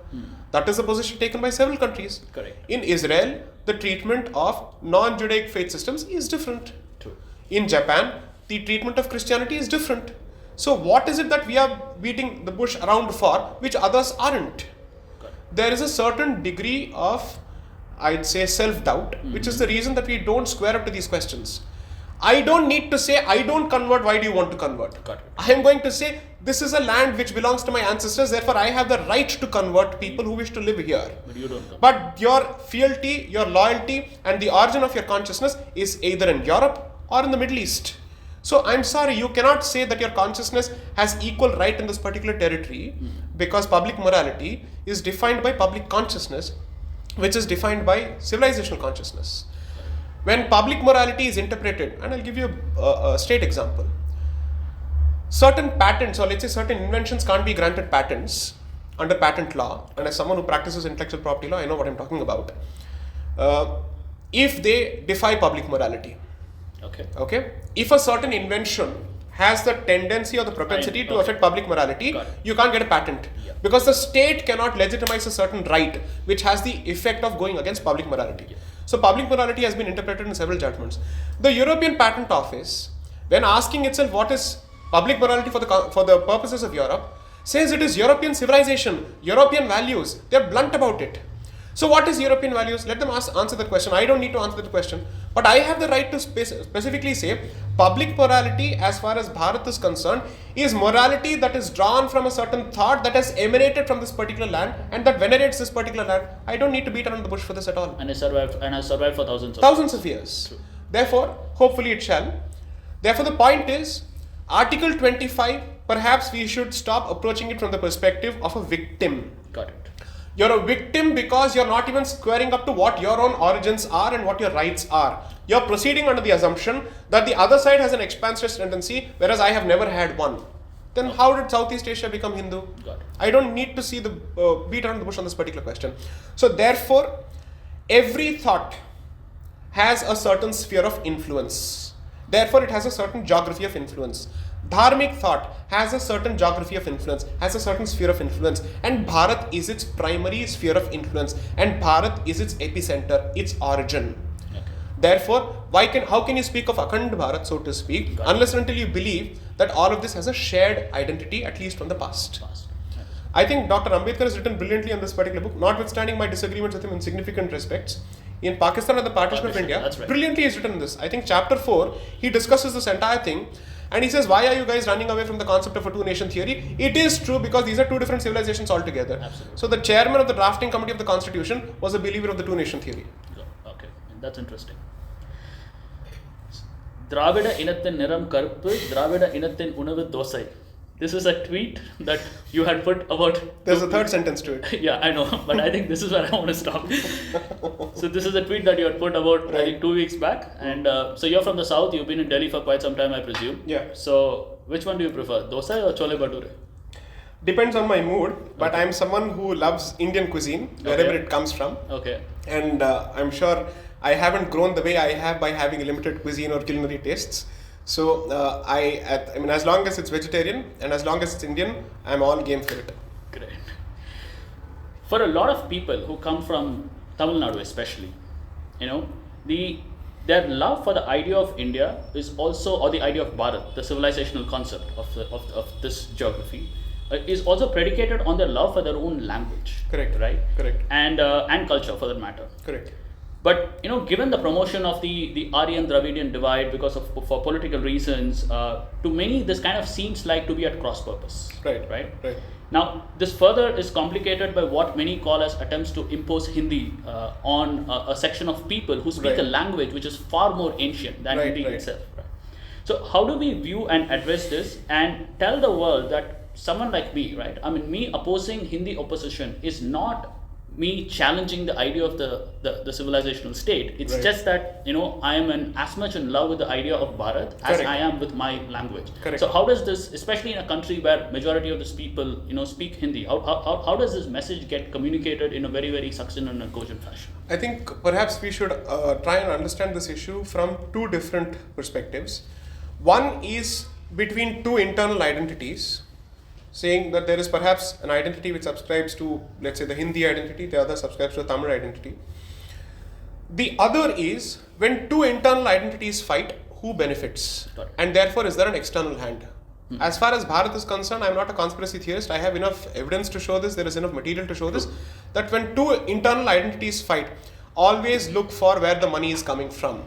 That is the position taken by several countries. Correct. In Israel, the treatment of non-Judaic faith systems is different. True. In Japan, the treatment of Christianity is different. So what is it that we are beating the bush around for which others aren't? There is a certain degree of, I'd say, self-doubt, which is the reason that we don't square up to these questions. I don't need to say, I don't convert, why do you want to convert? Got it. I am going to say, this is a land which belongs to my ancestors, therefore I have the right to convert people who wish to live here. But you don't. But your fealty, your loyalty and the origin of your consciousness is either in Europe or in the Middle East. So I'm sorry, you cannot say that your consciousness has equal right in this particular territory because public morality is defined by public consciousness, which is defined by civilizational consciousness. When public morality is interpreted, and I'll give you a straight example, certain patents or let's say certain inventions can't be granted patents under patent law, and as someone who practices intellectual property law, I know what I'm talking about, if they defy public morality. Okay. If a certain invention has the tendency or the propensity to affect public morality, you can't get a patent because the state cannot legitimize a certain right which has the effect of going against public morality. So public morality has been interpreted in several judgments. The European Patent Office, when asking itself what is public morality for the purposes of Europe, says it is European civilization, European values. They are blunt about it. So what is European values? Let them answer that question. I don't need to answer that question. But I have the right to specifically say public morality as far as Bharat is concerned is morality that is drawn from a certain thought that has emanated from this particular land and that venerates this particular land. I don't need to beat around the bush for this at all. And has survived for thousands of years. True. Therefore, hopefully it shall. Therefore, the point is, Article 25, perhaps we should stop approaching it from the perspective of a victim. Got it. You're a victim because you're not even squaring up to what your own origins are and what your rights are. You're proceeding under the assumption that the other side has an expansionist tendency, whereas I have never had one. Then how did Southeast Asia become Hindu? Got it. I don't need to see the beat around the bush on this particular question. So therefore, every thought has a certain sphere of influence. Therefore, it has a certain geography of influence. Dharmic thought has a certain geography of influence, has a certain sphere of influence, and Bharat is its primary sphere of influence, and Bharat is its epicenter, its origin. Okay. Therefore, how can you speak of Akhand Bharat, so to speak, unless and until you believe that all of this has a shared identity, at least from the past. Okay. I think Dr. Ambedkar has written brilliantly on this particular book, notwithstanding my disagreements with him in significant respects. In Pakistan and the Partition of India, right. Brilliantly he's written this. I think chapter 4, he discusses this entire thing. And he says, why are you guys running away from the concept of a two-nation theory? It is true because these are two different civilizations altogether. Absolutely. So the chairman of the drafting committee of the constitution was a believer of the two-nation theory. Okay, that's interesting. Dravida inathin niram karuppu, Dravida inathin unavu dosai. This is a tweet that you had put about... There's a third sentence to it. Yeah, I know, but I think this is where I want to stop. So this is a tweet that you had put about, right, I think 2 weeks back. And so you're from the south, you've been in Delhi for quite some time, I presume. Yeah. So which one do you prefer, dosa or chole bhature? Depends on my mood, but I'm someone who loves Indian cuisine, wherever it comes from. Okay. And I'm sure I haven't grown the way I have by having limited cuisine or culinary tastes. So I mean, as long as it's vegetarian and as long as it's Indian, I'm all game for it. Great. For a lot of people who come from Tamil Nadu especially, their love for the idea of India is also, or the idea of Bharat, the civilizational concept of this geography, is also predicated on their love for their own language. Correct. Right? Correct. And culture for that matter. Correct. But given the promotion of the Aryan Dravidian divide for political reasons, to many this kind of seems like to be at cross purpose. Right. Now this further is complicated by what many call as attempts to impose Hindi on a section of people who speak a language which is far more ancient than Hindi itself. Right? So how do we view and address this and tell the world that someone like me, right? I mean, me opposing Hindi opposition is not me challenging the idea of the civilizational state. It's Right. just that, I am as much in love with the idea of Bharat as Correct. I am with my language. Correct. So how does this, especially in a country where majority of these people, speak Hindi, how does this message get communicated in a very, very succinct and a cogent fashion? I think perhaps we should try and understand this issue from two different perspectives. One is between two internal identities, saying that there is perhaps an identity which subscribes to, let's say, the Hindi identity, the other subscribes to the Tamil identity. The other is when two internal identities fight, who benefits? Got it. And therefore, is there an external hand? As far as Bharat is concerned, I'm not a conspiracy theorist. I have enough evidence to show this. There is enough material to show this. That when two internal identities fight, always look for where the money is coming from.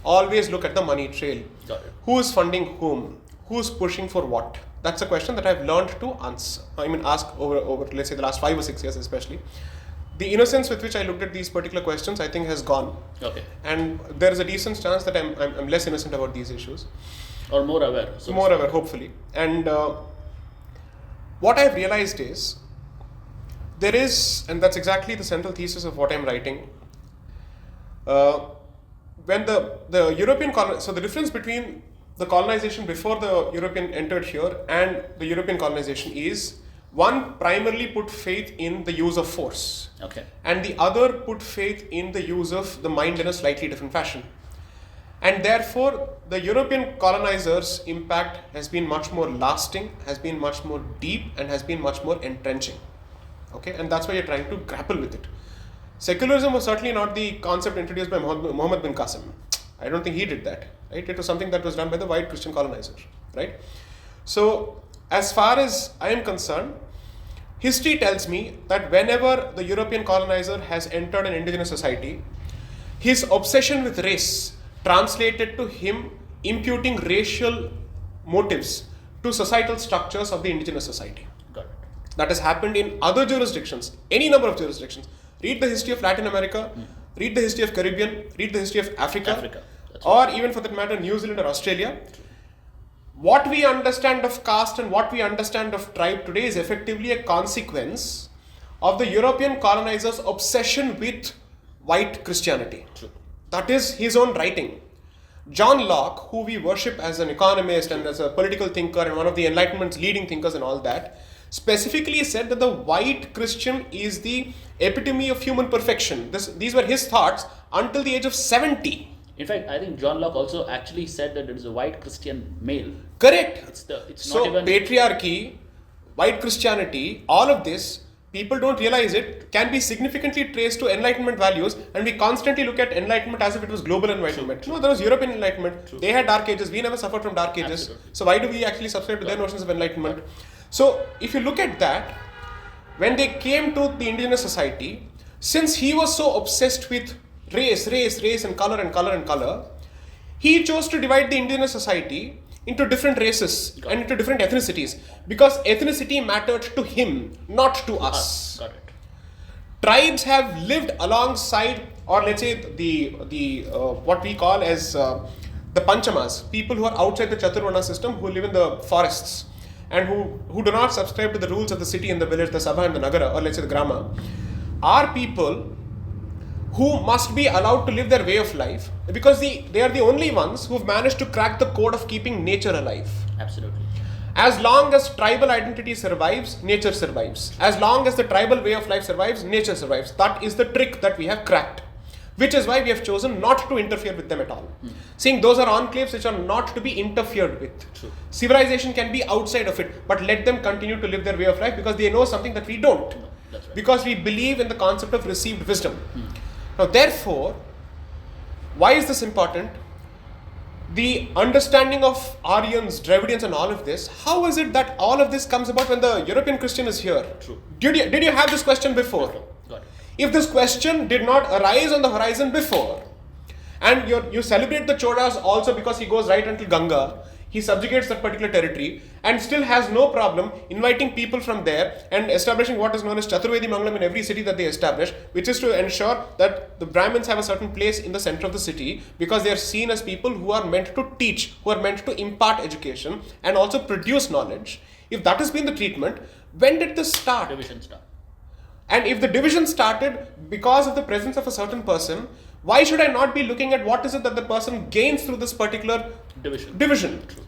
Always look at the money trail. Got it. Who is funding whom? Who's pushing for what? That's a question that I've learned to answer. Ask over let's say the last 5 or 6 years especially. The innocence with which I looked at these particular questions, I think, has gone. Okay. And there is a decent chance that I'm less innocent about these issues. Or more aware. More aware, hopefully. And what I've realized is, there is, and that's exactly the central thesis of what I'm writing, when the European so the difference between the colonization before the European entered here and the European colonization is, one primarily put faith in the use of force. Okay. And the other put faith in the use of the mind in a slightly different fashion. And therefore, the European colonizers' impact has been much more lasting, has been much more deep, and has been much more entrenching. Okay, and that's why you're trying to grapple with it. Secularism was certainly not the concept introduced by Muhammad bin Qasim. I don't think he did that. Right? It was something that was done by the white Christian colonizers. Right? So, as far as I am concerned, history tells me that whenever the European colonizer has entered an indigenous society, his obsession with race translated to him imputing racial motives to societal structures of the indigenous society. Got it. That has happened in other jurisdictions, any number of jurisdictions. Read the history of Latin America, read the history of Caribbean, read the history of Africa. Or even for that matter, New Zealand or Australia. What we understand of caste and what we understand of tribe today is effectively a consequence of the European colonizers' obsession with white Christianity. True. That is his own writing. John Locke, who we worship as an economist and as a political thinker and one of the Enlightenment's leading thinkers and all that, specifically said that the white Christian is the epitome of human perfection. These were his thoughts until the age of 70. In fact, I think John Locke also actually said that it is a white Christian male. Correct. It's so not even patriarchy, white Christianity, all of this, people don't realize it, can be significantly traced to Enlightenment values, and we constantly look at Enlightenment as if it was global Enlightenment. No, there was European Enlightenment. True. They had Dark Ages. We never suffered from Dark Ages. Absolutely. So why do we actually subscribe to their notions of Enlightenment? So if you look at that, when they came to the indigenous society, since he was so obsessed with race and color, he chose to divide the indigenous society into different races and into different ethnicities, because ethnicity mattered to him, not to us. Got it. Tribes have lived alongside, or let's say the what we call as the Panchamas, people who are outside the Chaturvarna system, who live in the forests and who do not subscribe to the rules of the city and the village, the Sabha and the Nagara, or let's say the Grama, are people who must be allowed to live their way of life, because they are the only ones who have managed to crack the code of keeping nature alive. Absolutely. As long as tribal identity survives, nature survives. As long as the tribal way of life survives, nature survives. That is the trick that we have cracked, which is why we have chosen not to interfere with them at all. Seeing those are enclaves which are not to be interfered with. True. Civilization can be outside of it, but let them continue to live their way of life, because they know something that we don't. No, that's right. Because we believe in the concept of received wisdom. Now, therefore, why is this important? The understanding of Aryans, Dravidians and all of this, how is it that all of this comes about when the European Christian is here? True. Did you have this question before? Got it. If this question did not arise on the horizon before, and you celebrate the Chodas also because he goes right until Ganga, he subjugates that particular territory and still has no problem inviting people from there and establishing what is known as Chaturvedi Mangalam in every city that they establish, which is to ensure that the Brahmins have a certain place in the center of the city, because they are seen as people who are meant to teach, who are meant to impart education and also produce knowledge. If that has been the treatment, when did this start? Division start. And if the division started because of the presence of a certain person, why should I not be looking at what is it that the person gains through this particular division? True.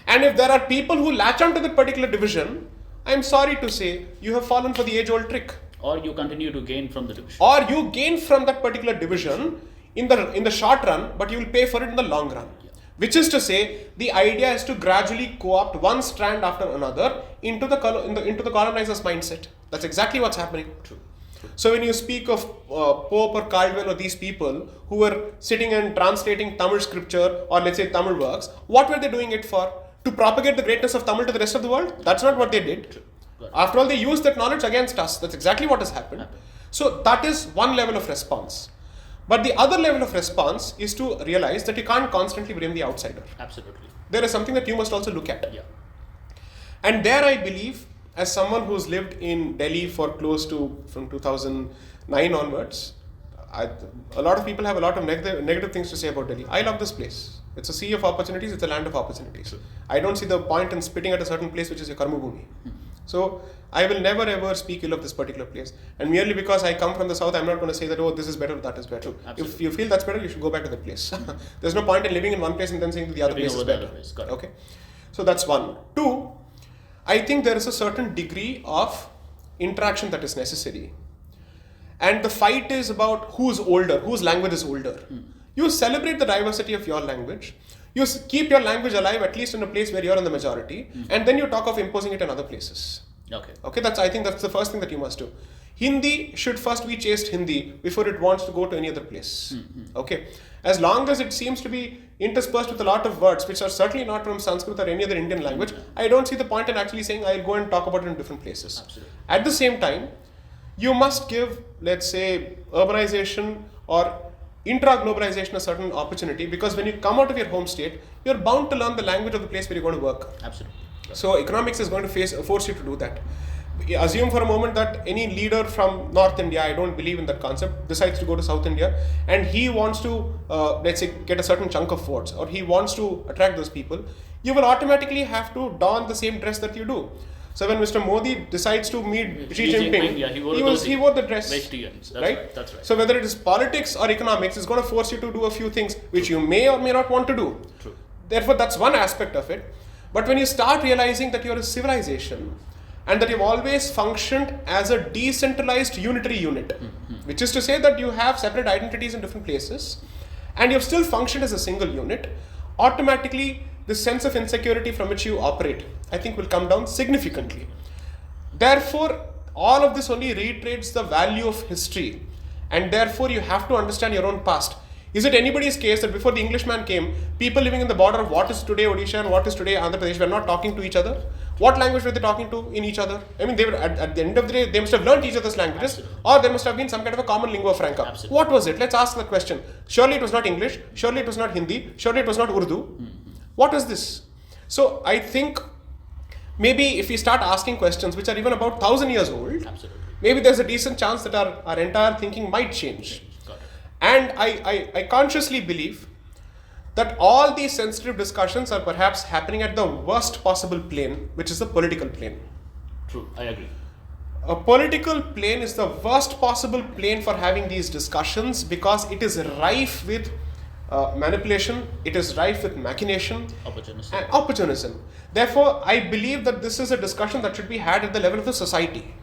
And if there are people who latch onto that particular division, I'm sorry to say, you have fallen for the age-old trick. Or you continue to gain from the division. Or you gain from that particular division in the short run, but you will pay for it in the long run. Yeah. Which is to say, the idea is to gradually co-opt one strand after another into the colonizer's mindset. That's exactly what's happening. True. So when you speak of Pope or Caldwell or these people who were sitting and translating Tamil scripture or let's say Tamil works, what were they doing it for? To propagate the greatness of Tamil to the rest of the world? That's not what they did. True. After all, they used that knowledge against us. That's exactly what has happened. So that is one level of response. But the other level of response is to realize that you can't constantly blame the outsider. Absolutely. There is something that you must also look at. Yeah. And there I believe, as someone who's lived in Delhi for close to from 2009 onwards, a lot of people have a lot of negative things to say about Delhi. I love this place. It's a sea of opportunities. It's a land of opportunities. True. I don't see the point in spitting at a certain place which is your karma bhumi. So I will never ever speak ill of this particular place. And merely because I come from the south, I'm not going to say that, oh, this is better, that is better. If you feel that's better, you should go back to that place. There's no point in living in one place and then saying that the other place is better. Okay. So that's one. Two, I think there is a certain degree of interaction that is necessary. And the fight is about who's older, whose language is older. You celebrate the diversity of your language. You keep your language alive, at least in a place where you're in the majority, and then you talk of imposing it in other places. Okay. I think that's the first thing that you must do. Hindi should first be chased Hindi before it wants to go to any other place. Okay. As long as it seems to be interspersed with a lot of words which are certainly not from Sanskrit or any other Indian language, I don't see the point in actually saying I'll go and talk about it in different places. Absolutely. At the same time, you must give, let's say, urbanization or intra-globalization a certain opportunity, because when you come out of your home state, you're bound to learn the language of the place where you're going to work. Absolutely. So economics is going to force you to do that. Assume for a moment that any leader from North India, I don't believe in that concept, decides to go to South India and he wants to, let's say, get a certain chunk of votes, or he wants to attract those people. You will automatically have to don the same dress that you do. So when Mr. Modi decides to meet Xi Jinping, he wore the dress. Right? That's right. So whether it is politics or economics, it's going to force you to do a few things which you may or may not want to do. True. Therefore, that's one aspect of it. But when you start realizing that you're a civilization and that you've always functioned as a decentralized unitary unit, which is to say that you have separate identities in different places and you've still functioned as a single unit, automatically the sense of insecurity from which you operate, I think, will come down significantly. Therefore, all of this only reiterates the value of history, and therefore you have to understand your own past. Is it anybody's case that before the Englishman came, people living in the border of what is today Odisha and what is today Andhra Pradesh were not talking to each other? What language were they talking to in each other? I mean, they were at the end of the day, they must have learned each other's languages. Absolutely. Or there must have been some kind of a common lingua franca. Absolutely. What was it? Let's ask the question. Surely it was not English. Surely it was not Hindi. Surely it was not Urdu. What is this? So I think maybe if we start asking questions which are even about 1,000 years old, Absolutely. maybe there's a decent chance that our entire thinking might change. Got it. And I consciously believe that all these sensitive discussions are perhaps happening at the worst possible plane, which is the political plane. True, I agree. A political plane is the worst possible plane for having these discussions because it is rife with manipulation, it is rife with machination and opportunism. Therefore, I believe that this is a discussion that should be had at the level of the society.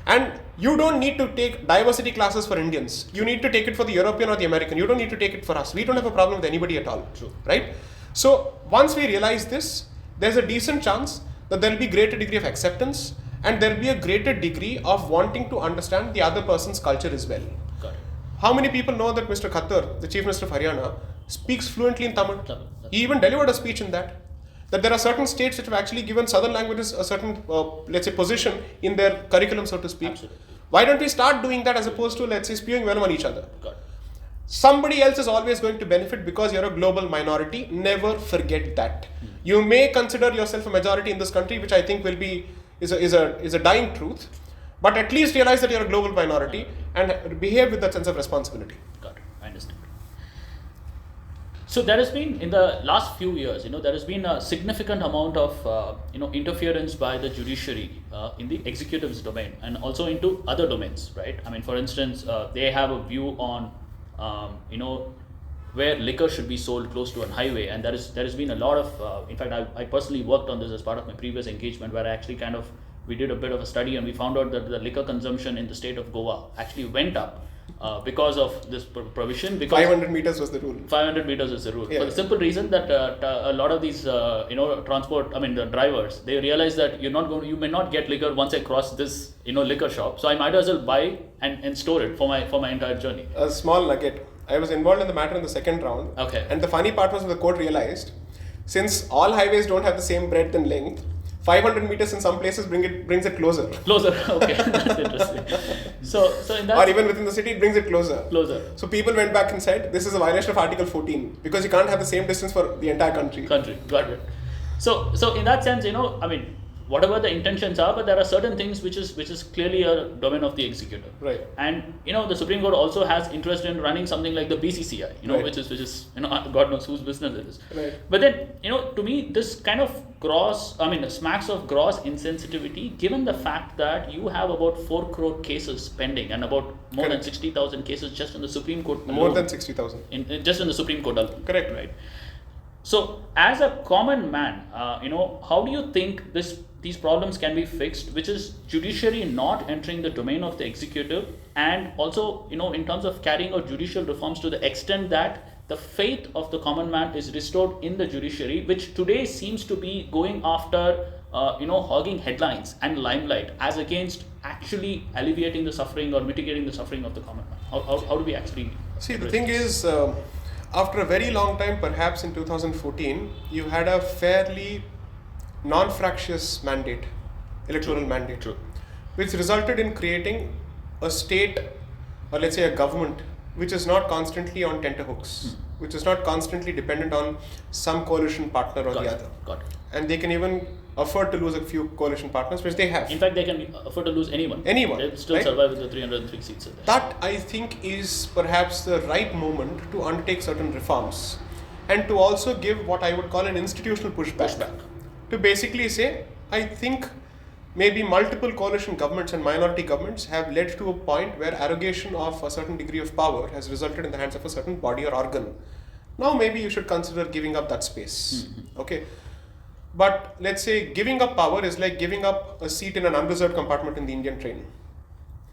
And you don't need to take diversity classes for Indians. You need to take it for the European or the American. You don't need to take it for us. We don't have a problem with anybody at all. True. Right? So once we realize this, there's a decent chance that there will be greater degree of acceptance and there will be a greater degree of wanting to understand the other person's culture as well. Got it. How many people know that Mr. Khattar, the Chief Minister of Haryana, speaks fluently in Tamil? He even delivered a speech in that. That there are certain states which have actually given southern languages a certain, let's say, position in their curriculum, so to speak. Absolutely. Why don't we start doing that as opposed to, let's say, spewing venom on each other? Got it. Somebody else is always going to benefit because you're a global minority. Never forget that. You may consider yourself a majority in this country, which I think will be is a dying truth. But at least realize that you're a global minority and behave with that sense of responsibility. Got it. I understand. So there has been, in the last few years, there has been a significant amount of, interference by the judiciary in the executive's domain and also into other domains, right? I mean, for instance, they have a view on, where liquor should be sold close to a highway, and there has been a lot of, in fact, I personally worked on this as part of my previous engagement, where I actually we did a bit of a study and we found out that the liquor consumption in the state of Goa actually went up. Because of this provision, because 500 meters was the rule. 500 meters is the rule. Yeah. For the simple reason that a lot of these, the drivers, they realize that you may not get liquor once I cross this, liquor shop. So I might as well buy and store it for my entire journey. A small nugget. I was involved in the matter in the second round. Okay. And the funny part was the court realized, since all highways don't have the same breadth and length, 500 meters in some places brings it closer. Closer, okay, that's interesting. So in that, or even within the city, it brings it closer. Closer. So people went back and said, this is a violation of Article 14 because you can't have the same distance for the entire country. Got it. So in that sense, whatever the intentions are, but there are certain things which is clearly a domain of the executive. Right. And the Supreme Court also has interest in running something like the BCCI, right. which is God knows whose business it is. Right. But then to me this kind of smacks of gross insensitivity, given the fact that you have about 4 crore cases pending and about more than 60,000 cases just in the Supreme Court alone. More than 60,000. Just in the Supreme Court alone. Correct. Right. So as a common man, how do you think these problems can be fixed, which is judiciary not entering the domain of the executive, and also in terms of carrying out judicial reforms to the extent that the faith of the common man is restored in the judiciary, which today seems to be going after hogging headlines and limelight as against actually alleviating the suffering or mitigating the suffering of the common man. How do we actually see? The thing is, after a very long time, perhaps in 2014, you had a fairly non-fractious mandate, electoral mandate, which resulted in creating a state, or let's say a government, which is not constantly on tenterhooks, which is not constantly dependent on some coalition partner or the other. Got it. And they can even afford to lose a few coalition partners, which they have. In fact, they can afford to lose anyone. They'll still survive with the 303 seats. That, I think, is perhaps the right moment to undertake certain reforms and to also give what I would call an institutional pushback. To basically say, I think maybe multiple coalition governments and minority governments have led to a point where arrogation of a certain degree of power has resulted in the hands of a certain body or organ. Now maybe you should consider giving up that space. Okay. But let's say giving up power is like giving up a seat in an unreserved compartment in the Indian train.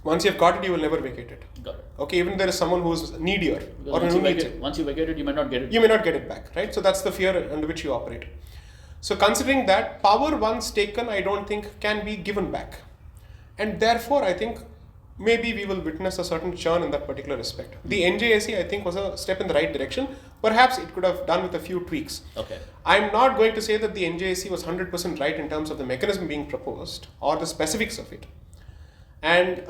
Once you've got it, you will never vacate it. Got it. Okay, even there is someone who's needier or once who needs it. Once you vacate it, you might not get it. You may not get it back, right? So that's the fear under which you operate. So considering that, power once taken, I don't think can be given back. And therefore, I think maybe we will witness a certain churn in that particular respect. The NJAC, I think, was a step in the right direction. Perhaps it could have done with a few tweaks. Okay. I'm not going to say that the NJAC was 100% right in terms of the mechanism being proposed or the specifics of it. And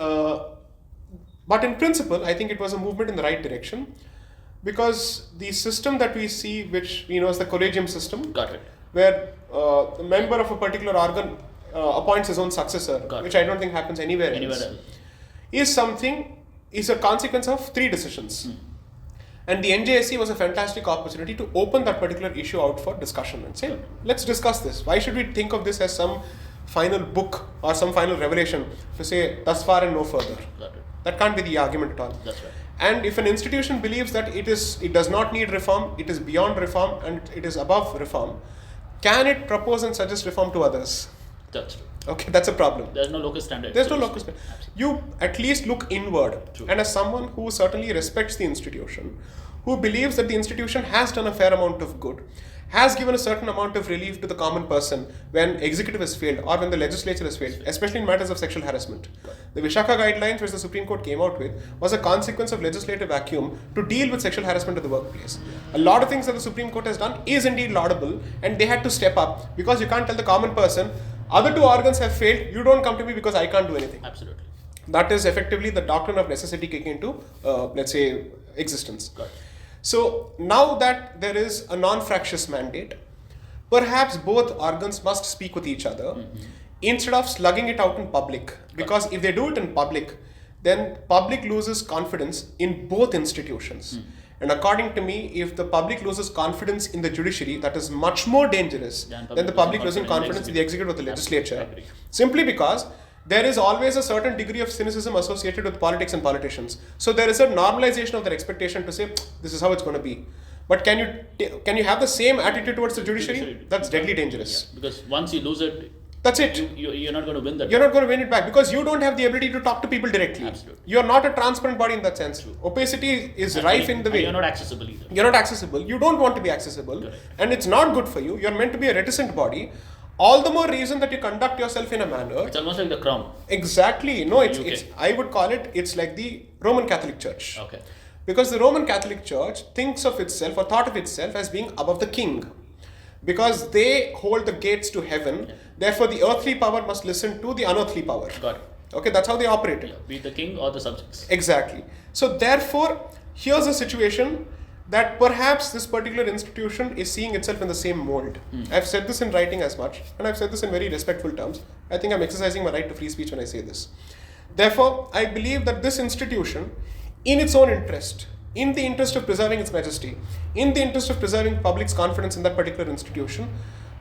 but in principle, I think it was a movement in the right direction, because the system that we see, which is the collegium system, got it, where the member of a particular organ appoints his own successor, which I don't think happens anywhere else, is a consequence of 3 decisions. And the NJSC was a fantastic opportunity to open that particular issue out for discussion and say, let's discuss this. Why should we think of this as some final book or some final revelation to say thus far and no further? That can't be the argument at all. That's right. And if an institution believes that it does not need reform, it is beyond reform and it is above reform, can it propose and suggest reform to others? That's true. Okay, that's a problem. There's no locus standard. There's no locus standard. You at least look inward. True. And as someone who certainly respects the institution, who believes that the institution has done a fair amount of good, has given a certain amount of relief to the common person when executive has failed or when the legislature has failed, especially in matters of sexual harassment. The Vishaka guidelines, which the Supreme Court came out with, was a consequence of legislative vacuum to deal with sexual harassment at the workplace. A lot of things that the Supreme Court has done is indeed laudable, and they had to step up, because you can't tell the common person, other 2 organs have failed, you don't come to me because I can't do anything. Absolutely. That is effectively the doctrine of necessity kicking into, let's say, existence. So now that there is a non-fractious mandate, perhaps both organs must speak with each other instead of slugging it out in public. Because if they do it in public, then public loses confidence in both institutions. And according to me, if the public loses confidence in the judiciary, that is much more dangerous than the public losing confidence in the executive or the legislature. Simply because there is always a certain degree of cynicism associated with politics and politicians. So there is a normalization of their expectation to say, this is how it's going to be. But can you have the same attitude towards the judiciary? That's deadly dangerous. Yeah, because once you lose it, that's it. You're not going to win that. You're not going to win it back because you don't have the ability to talk to people directly. Absolutely. You're not a transparent body in that sense. True. Opacity is rife in the way. You're not accessible either. You're not accessible. You don't want to be accessible. Correct. And it's not good for you. You're meant to be a reticent body. All the more reason that you conduct yourself in a manner. It's almost like the crown. Exactly. No, it's I would call it's like the Roman Catholic Church. Okay. Because the Roman Catholic Church thinks of itself or thought of itself as being above the king. Because they hold the gates to heaven, therefore the earthly power must listen to the unearthly power. Got it. Okay, that's how they operated. Yeah, be it the king or the subjects. Exactly. So therefore, here's a situation that perhaps this particular institution is seeing itself in the same mold. I've said this in writing as much, and I've said this in very respectful terms. I think I'm exercising my right to free speech when I say this. Therefore, I believe that this institution, in its own interest, in the interest of preserving its majesty, in the interest of preserving public's confidence in that particular institution,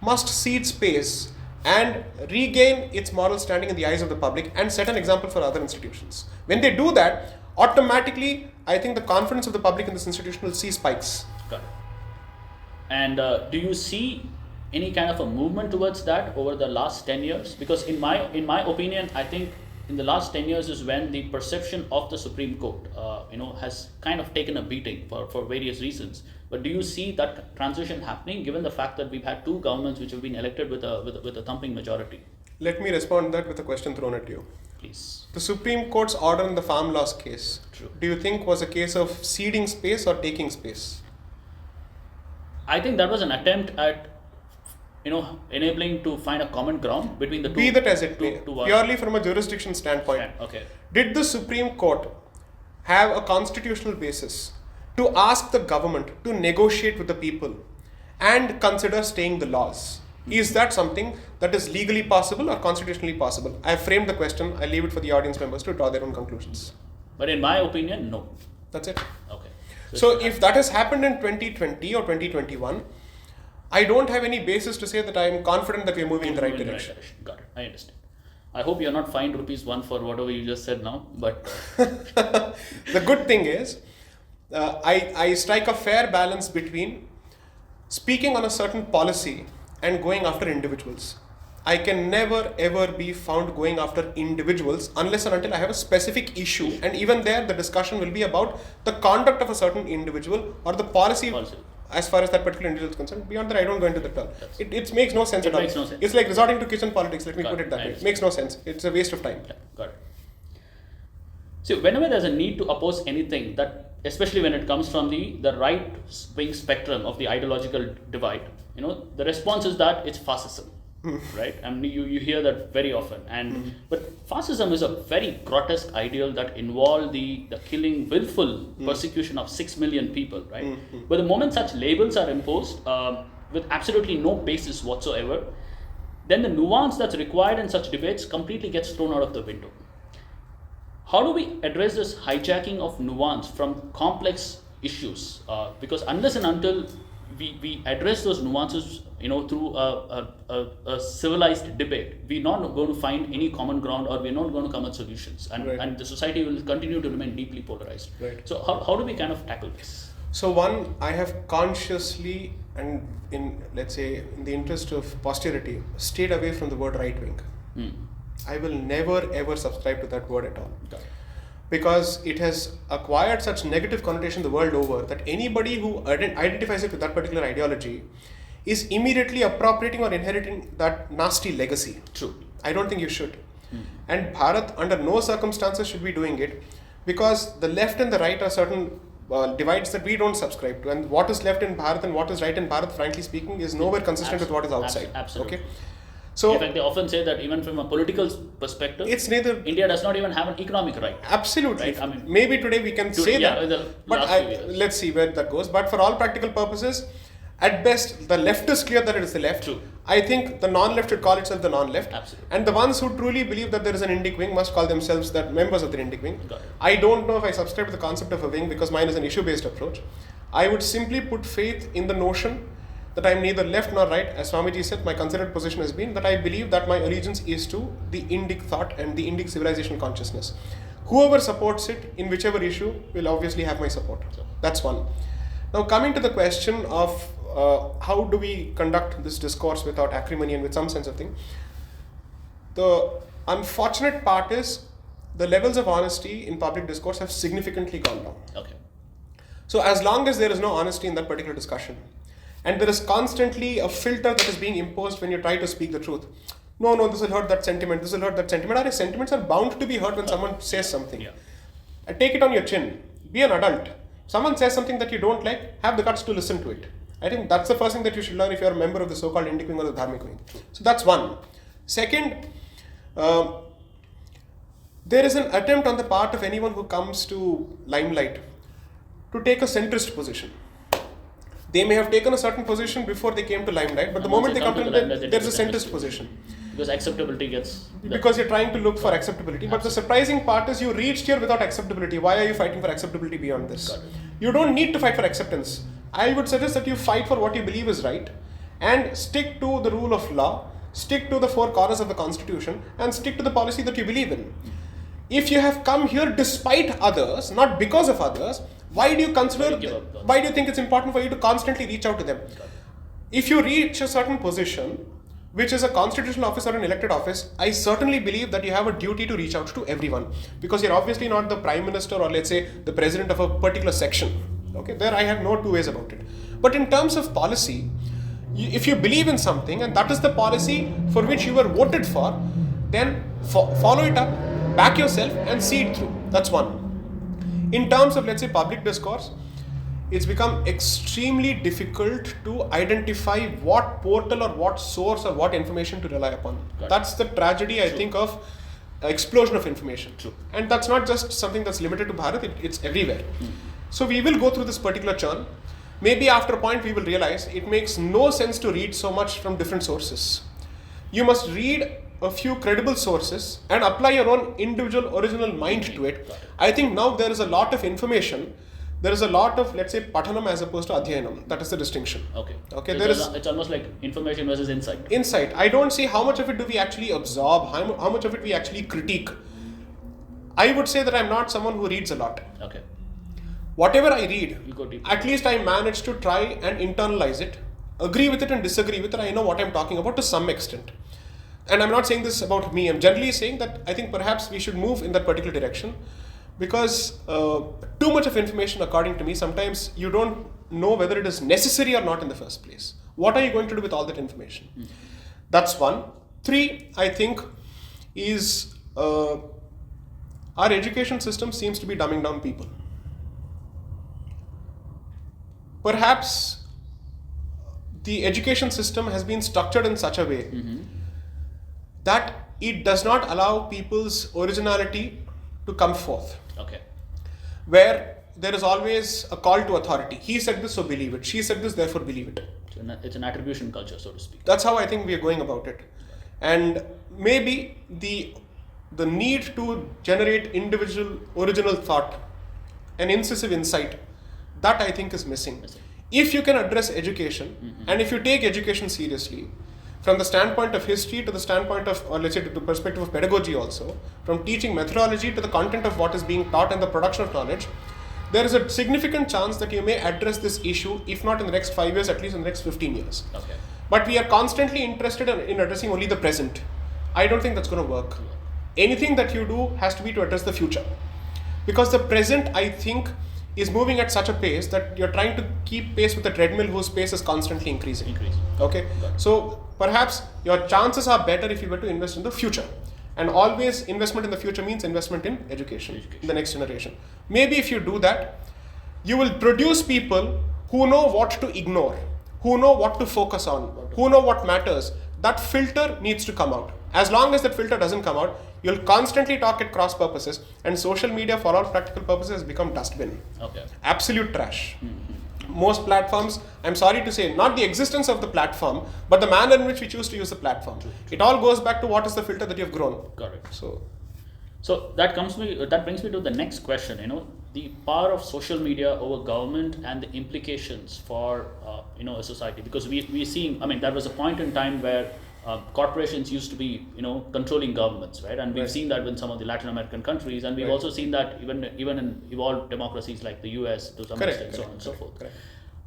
must cede space and regain its moral standing in the eyes of the public and set an example for other institutions. When they do that, automatically, I think the confidence of the public in this institution will see spikes. Got it. And do you see any kind of a movement towards that over the last 10 years? Because in my opinion, I think in the last 10 years is when the perception of the Supreme Court, has kind of taken a beating for various reasons. But do you see that transition happening, given the fact that we've had two governments which have been elected with a thumping majority? Let me respond to that with a question thrown at you. Please. The Supreme Court's order in the farm laws case, True. Do you think was a case of ceding space or taking space? I think that was an attempt at enabling to find a common ground between the two. Be that as it may, purely from a jurisdiction standpoint, okay. Did the Supreme Court have a constitutional basis to ask the government to negotiate with the people and consider staying the laws? Is that something that is legally possible or constitutionally possible? I have framed the question. I leave it for the audience members to draw their own conclusions. But in my opinion, no. That's it. Okay. So if that has happened in 2020 or 2021, I don't have any basis to say that I am confident that we are moving in the right direction. Got it. I understand. I hope you're not fined ₹1 for whatever you just said now, but... The good thing is, I strike a fair balance between speaking on a certain policy and going after individuals. I can never ever be found going after individuals unless and until I have a specific issue, and even there the discussion will be about the conduct of a certain individual or the policy. As far as that particular individual is concerned. Beyond that, I don't go into the term. It makes no sense at all. Makes no sense. It's like resorting to kitchen politics, let me put it that way. It makes no sense. It's a waste of time. Yeah, got it. So whenever there's a need to oppose anything, that especially when it comes from the right wing spectrum of the ideological divide, the response is that it's fascism. Right? I mean, you hear that very often. But fascism is a very grotesque ideal that involved the killing, willful persecution of 6 million people, right? But the moment such labels are imposed with absolutely no basis whatsoever, then the nuance that's required in such debates completely gets thrown out of the window. How do we address this hijacking of nuance from complex issues? Because unless and until we address those nuances, through a civilized debate, we're not going to find any common ground, or we're not going to come at solutions, and the society will continue to remain deeply polarized. Right. So how do we kind of tackle this? So one, I have consciously and in the interest of posterity, stayed away from the word right wing. I will never ever subscribe to that word at all. Okay. Because it has acquired such negative connotation the world over that anybody who identifies it with that particular ideology is immediately appropriating or inheriting that nasty legacy. True. I don't think you should. And Bharat under no circumstances should be doing it, because the left and the right are certain divides that we don't subscribe to, and what is left in Bharat and what is right in Bharat, frankly speaking, is nowhere consistent with what is outside. Absolutely. Okay. So, in fact, they often say that even from a political perspective, it's neither. India does not even have an economic right. Absolutely. Right? I mean, maybe today we can say that. But let's see where that goes. But for all practical purposes, At best, the left is clear that it is the left. True. I think the non-left should call itself the non-left. Absolutely. And the ones who truly believe that there is an Indic wing must call themselves that members of the Indic wing. Got it. I don't know if I subscribe to the concept of a wing because mine is an issue-based approach. I would simply put faith in the notion that I am neither left nor right. As Swamiji said, my considered position has been that I believe that my allegiance is to the Indic thought and the Indic civilization consciousness. Whoever supports it in whichever issue will obviously have my support. That's one. Now coming to the question of how do we conduct this discourse without acrimony and with some sense of thing. The unfortunate part is the levels of honesty in public discourse have significantly gone down. Okay. So as long as there is no honesty in that particular discussion, and there is constantly a filter that is being imposed when you try to speak the truth. No, this will hurt that sentiment, this will hurt that sentiment. Our sentiments are bound to be hurt when someone says something. Yeah. Take it on your chin. Be an adult. Someone says something that you don't like, have the guts to listen to it. I think that's the first thing that you should learn if you're a member of the so-called Indic wing or the dharmic wing. So that's one. Second, there is an attempt on the part of anyone who comes to limelight to take a centrist position. They may have taken a certain position before they came to limelight, but the moment they come to limelight, there is a centrist position. Because acceptability gets... Because you're trying to look for acceptability. But the surprising part is you reached here without acceptability. Why are you fighting for acceptability beyond this? You don't need to fight for acceptance. I would suggest that you fight for what you believe is right and stick to the rule of law, stick to the four corners of the constitution and stick to the policy that you believe in. If you have come here despite others, not because of others, why do you think it's important for you to constantly reach out to them? If you reach a certain position, which is a constitutional office or an elected office, I certainly believe that you have a duty to reach out to everyone because you're obviously not the prime minister or let's say the president of a particular section. Okay, there I have no two ways about it. But in terms of policy, if you believe in something and that is the policy for which you were voted for, then follow it up, back yourself and see it through. That's one. In terms of let's say public discourse, it's become extremely difficult to identify what portal or what source or what information to rely upon. That's the tragedy, I think, of explosion of information. And that's not just something that's limited to Bharat, it's everywhere. So we will go through this particular churn. Maybe after a point we will realize it makes no sense to read so much from different sources. You must read a few credible sources and apply your own individual original mind to it. I think now there is a lot of information. There is a lot of, let's say, pathanam as opposed to adhyanam. That is the distinction. Okay. So it's almost like information versus insight. Insight. I don't see how much of it do we actually absorb, how much of it we actually critique. I would say that I'm not someone who reads a lot. Okay. Whatever I read, deep. at least I manage to try and internalize it, agree with it and disagree with it. I know what I'm talking about to some extent. And I'm not saying this about me. I'm generally saying that I think perhaps we should move in that particular direction because too much of information, according to me, sometimes you don't know whether it is necessary or not in the first place. What are you going to do with all that information? That's one. Three, I think, is our education system seems to be dumbing down people. Perhaps the education system has been structured in such a way that it does not allow people's originality to come forth. Okay. Where there is always a call to authority. He said this, so believe it. She said this, therefore believe it. It's an attribution culture, so to speak. That's how I think we are going about it. And maybe the need to generate individual original thought, an incisive insight, that I think is missing. If you can address education, and if you take education seriously, from the standpoint of history to the standpoint of, or let's say to the perspective of pedagogy also, from teaching methodology to the content of what is being taught and the production of knowledge, there is a significant chance that you may address this issue, if not in the next 5 years, at least in the next 15 years. Okay. But we are constantly interested in addressing only the present. I don't think that's going to work. Anything that you do has to be to address the future. Because the present, I think, is moving at such a pace that you're trying to keep pace with the treadmill whose pace is constantly increasing. Okay, so perhaps your chances are better if you were to invest in the future. And always investment in the future means investment in education. In the next generation. Maybe if you do that, you will produce people who know what to ignore, who know what to focus on, who know what matters. That filter needs to come out. As long as that filter doesn't come out, you'll constantly talk at cross purposes, and social media for all practical purposes has become dustbin. Okay. Absolute trash. most platforms, I'm sorry to say, not the existence of the platform, but the manner in which we choose to use the platform. True. It all goes back to what is the filter that you've grown. Correct. So that brings me to the next question. The power of social media over government and the implications for a society, because we're seeing. I mean, there was a point in time where corporations used to be controlling governments, right? And we've seen that in some of the Latin American countries, and we've also seen that even in evolved democracies like the US to some extent, so on and so forth.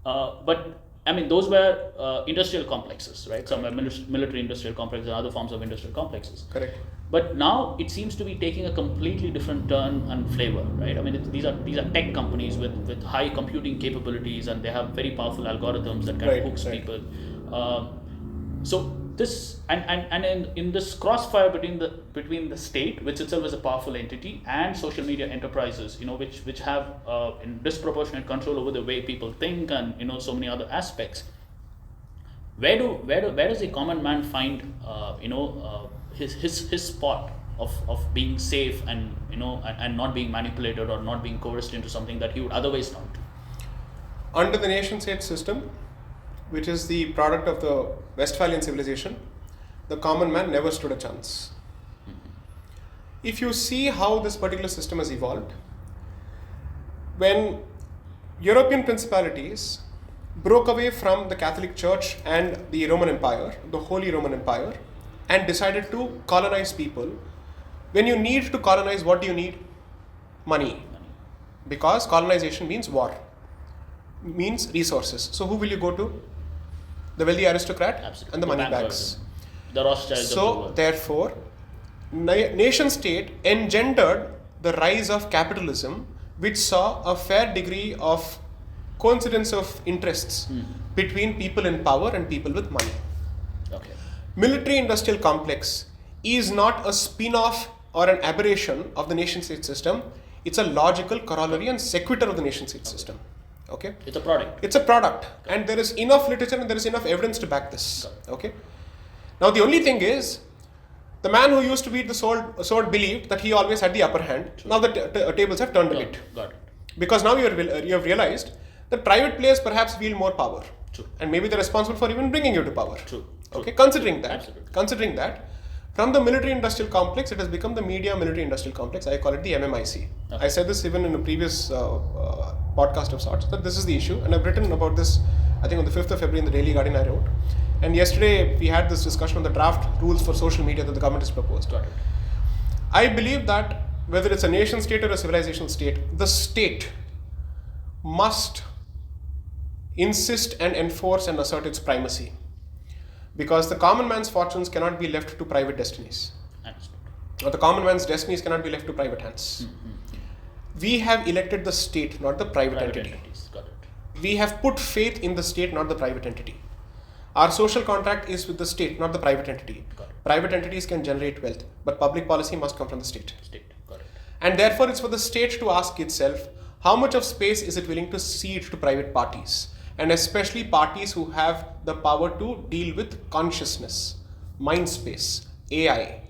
But I mean, those were industrial complexes, right? Some were military industrial complexes and other forms of industrial complexes. Correct. But now it seems to be taking a completely different turn and flavor, right? I mean, these are tech companies with high computing capabilities, and they have very powerful algorithms that can hook people. So this and in this crossfire between the state, which itself is a powerful entity, and social media enterprises, which have disproportionate control over the way people think and so many other aspects. Where does the common man find his spot of being safe and and not being manipulated or not being coerced into something that he would otherwise not do? Under the nation state system, which is the product of the Westphalian civilization, the common man never stood a chance. If you see how this particular system has evolved, when European principalities broke away from the Catholic Church and the Roman Empire, the Holy Roman Empire, and decided to colonize people, when you need to colonize, what do you need? Money. Because colonization means war, means resources. So who will you go to? The wealthy aristocrat. Absolutely. And the money bags. The Rothschilds. So therefore, nation state engendered the rise of capitalism, which saw a fair degree of coincidence of interests between people in power and people with money. Okay. Military industrial complex is not a spin-off or an aberration of the nation state system. It's a logical corollary and sequitur of the nation state system. Okay. It's a product. It's a product, and there is enough literature and there is enough evidence to back this. Okay. Now the only thing is, the man who used to beat the sword believed that he always had the upper hand. True. Now the tables have turned a bit. Got it. Because now you have realized that private players perhaps wield more power. True. And maybe they're responsible for even bringing you to power. True. Okay. Considering that. Absolutely. Considering that. From the military industrial complex, it has become the media military industrial complex. I call it the MMIC. Okay. I said this even in a previous podcast of sorts, that this is the issue. And I've written about this, I think on the 5th of February in the Daily Guardian I wrote. And yesterday we had this discussion on the draft rules for social media that the government has proposed. Got it. I believe that whether it's a nation state or a civilizational state, the state must insist and enforce and assert its primacy. Because the common man's fortunes cannot be left to private destinies. Understood. Or the common man's destinies cannot be left to private hands. We have elected the state, not the private entity. Entities. Got it. We have put faith in the state, not the private entity. Our social contract is with the state, not the private entity. Got it. Private entities can generate wealth, but public policy must come from the state. Got it. And therefore, it's for the state to ask itself, how much of space is it willing to cede to private parties? And especially parties who have the power to deal with consciousness, mind space, AI.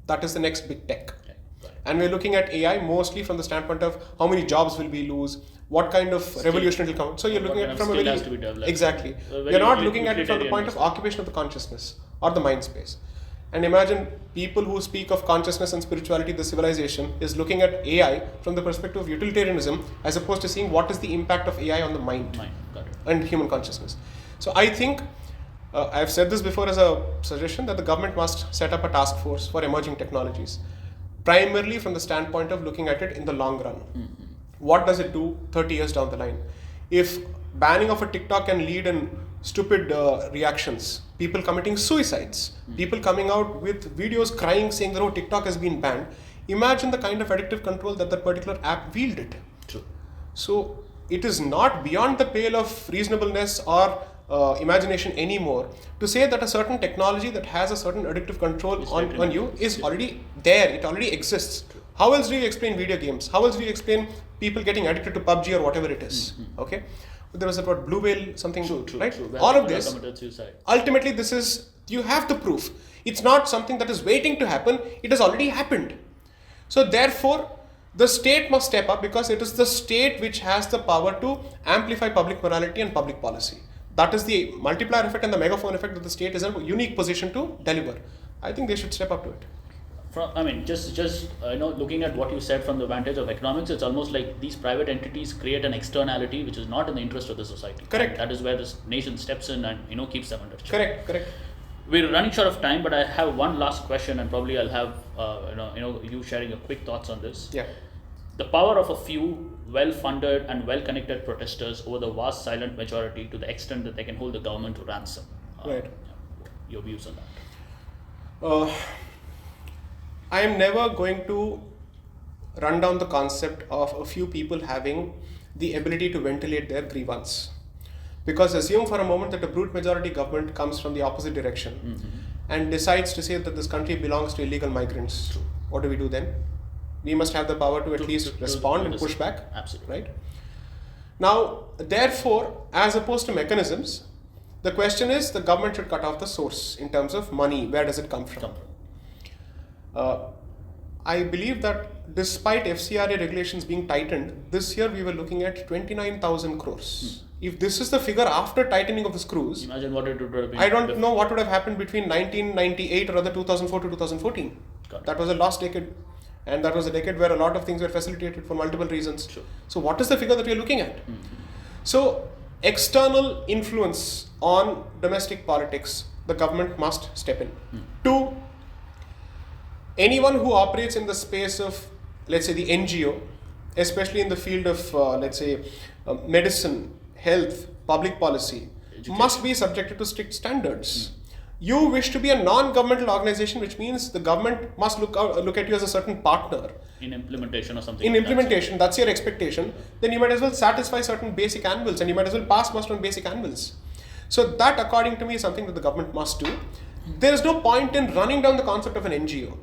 That is the next big tech. Okay. Got it. And we're looking at AI mostly from the standpoint of how many jobs will we lose, what kind of revolution it will come. So you're looking at it from a very... Exactly. You're not looking at it from the point of occupation of the consciousness or the mind space. And imagine people who speak of consciousness and spirituality, the civilization, is looking at AI from the perspective of utilitarianism as opposed to seeing what is the impact of AI on the mind. Got it. And human consciousness. So I think, I've said this before as a suggestion, that the government must set up a task force for emerging technologies, primarily from the standpoint of looking at it in the long run. What does it do 30 years down the line? If banning of a TikTok can lead in stupid reactions, people committing suicides, people coming out with videos crying saying that, oh, TikTok has been banned, imagine the kind of addictive control that particular app wielded. True. So it is not beyond the pale of reasonableness or imagination anymore to say that a certain technology that has a certain addictive control on you is already there, it already exists. True. How else do you explain video games? How else do you explain people getting addicted to PUBG or whatever it is? Okay. There was about Blue Whale something, right? True. All of this, ultimately this is, you have the proof. It's not something that is waiting to happen, it has already happened. So therefore, the state must step up because it is the state which has the power to amplify public morality and public policy. That is the multiplier effect and the megaphone effect that the state is in a unique position to deliver. I think they should step up to it. Looking at what you said from the vantage of economics, it's almost like these private entities create an externality which is not in the interest of the society. Correct. That is where this nation steps in and keeps them under check. Correct. We're running short of time, but I have one last question, and probably I'll have you sharing your quick thoughts on this. Yeah. The power of a few well-funded and well-connected protesters over the vast silent majority, to the extent that they can hold the government to ransom. Right. Your views on that? I am never going to run down the concept of a few people having the ability to ventilate their grievance. Because assume for a moment that a brute majority government comes from the opposite direction and decides to say that this country belongs to illegal migrants. True. What do we do then? We must have the power to at least respond and push back. Absolutely. Right? Now, therefore, as opposed to mechanisms, the question is the government should cut off the source in terms of money. Where does it come from? I believe that despite FCRA regulations being tightened, this year we were looking at 29,000 crores. If this is the figure after tightening of the screws, imagine what it would have been. I don't know what would have happened between 1998 or rather 2004 to 2014. That was a lost decade. And that was a decade where a lot of things were facilitated for multiple reasons. Sure. So what is the figure that we are looking at? So external influence on domestic politics, the government must step in. Two, anyone who operates in the space of, let's say, the NGO, especially in the field of, medicine, health, public policy, education, must be subjected to strict standards. You wish to be a non-governmental organization, which means the government must look at you as a certain partner. In implementation or something. In implementation, that's your expectation. Then you might as well satisfy certain basic anvils and you might as well pass muster on basic anvils. So that, according to me, is something that the government must do. There is no point in running down the concept of an NGO.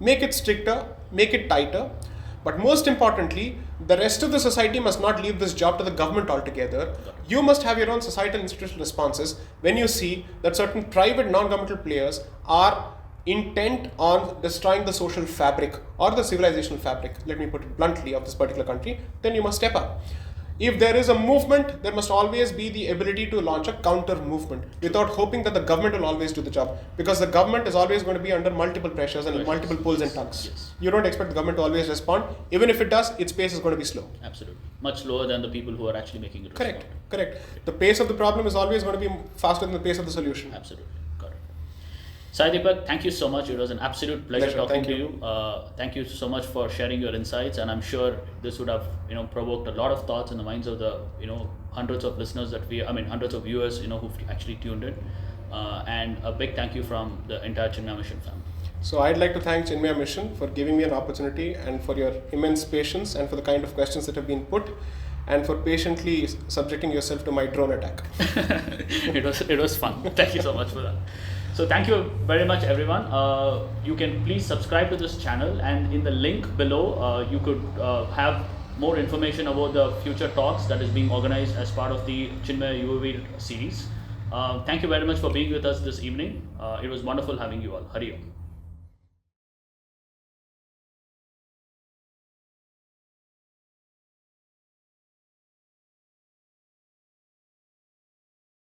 Make it stricter, make it tighter. But most importantly, the rest of the society must not leave this job to the government altogether. You must have your own societal institutional responses when you see that certain private non-governmental players are intent on destroying the social fabric or the civilizational fabric, let me put it bluntly, of this particular country. Then you must step up. If there is a movement, there must always be the ability to launch a counter movement without hoping that the government will always do the job, because the government is always going to be under multiple pressures and multiple pulls and tugs. Yes. You don't expect the government to always respond. Even if it does, its pace is going to be slow. Absolutely. Much slower than the people who are actually making it respond. Correct. The pace of the problem is always going to be faster than the pace of the solution. Absolutely. Got it. Sai Deepak, thank you so much. It was an absolute pleasure talking to you. Thank you so much for sharing your insights, and I'm sure this would have provoked a lot of thoughts in the minds of the hundreds of listeners hundreds of viewers who've actually tuned in. And a big thank you from the entire Chinmaya Mission family. So I'd like to thank Chinmaya Mission for giving me an opportunity and for your immense patience and for the kind of questions that have been put, and for patiently subjecting yourself to my drone attack. It was fun. Thank you so much for that. So thank you very much, everyone. You can please subscribe to this channel, and in the link below, you could have more information about the future talks that is being organized as part of the Chinmaya Yuvaveer series. Thank you very much for being with us this evening. It was wonderful having you all. Hari Om.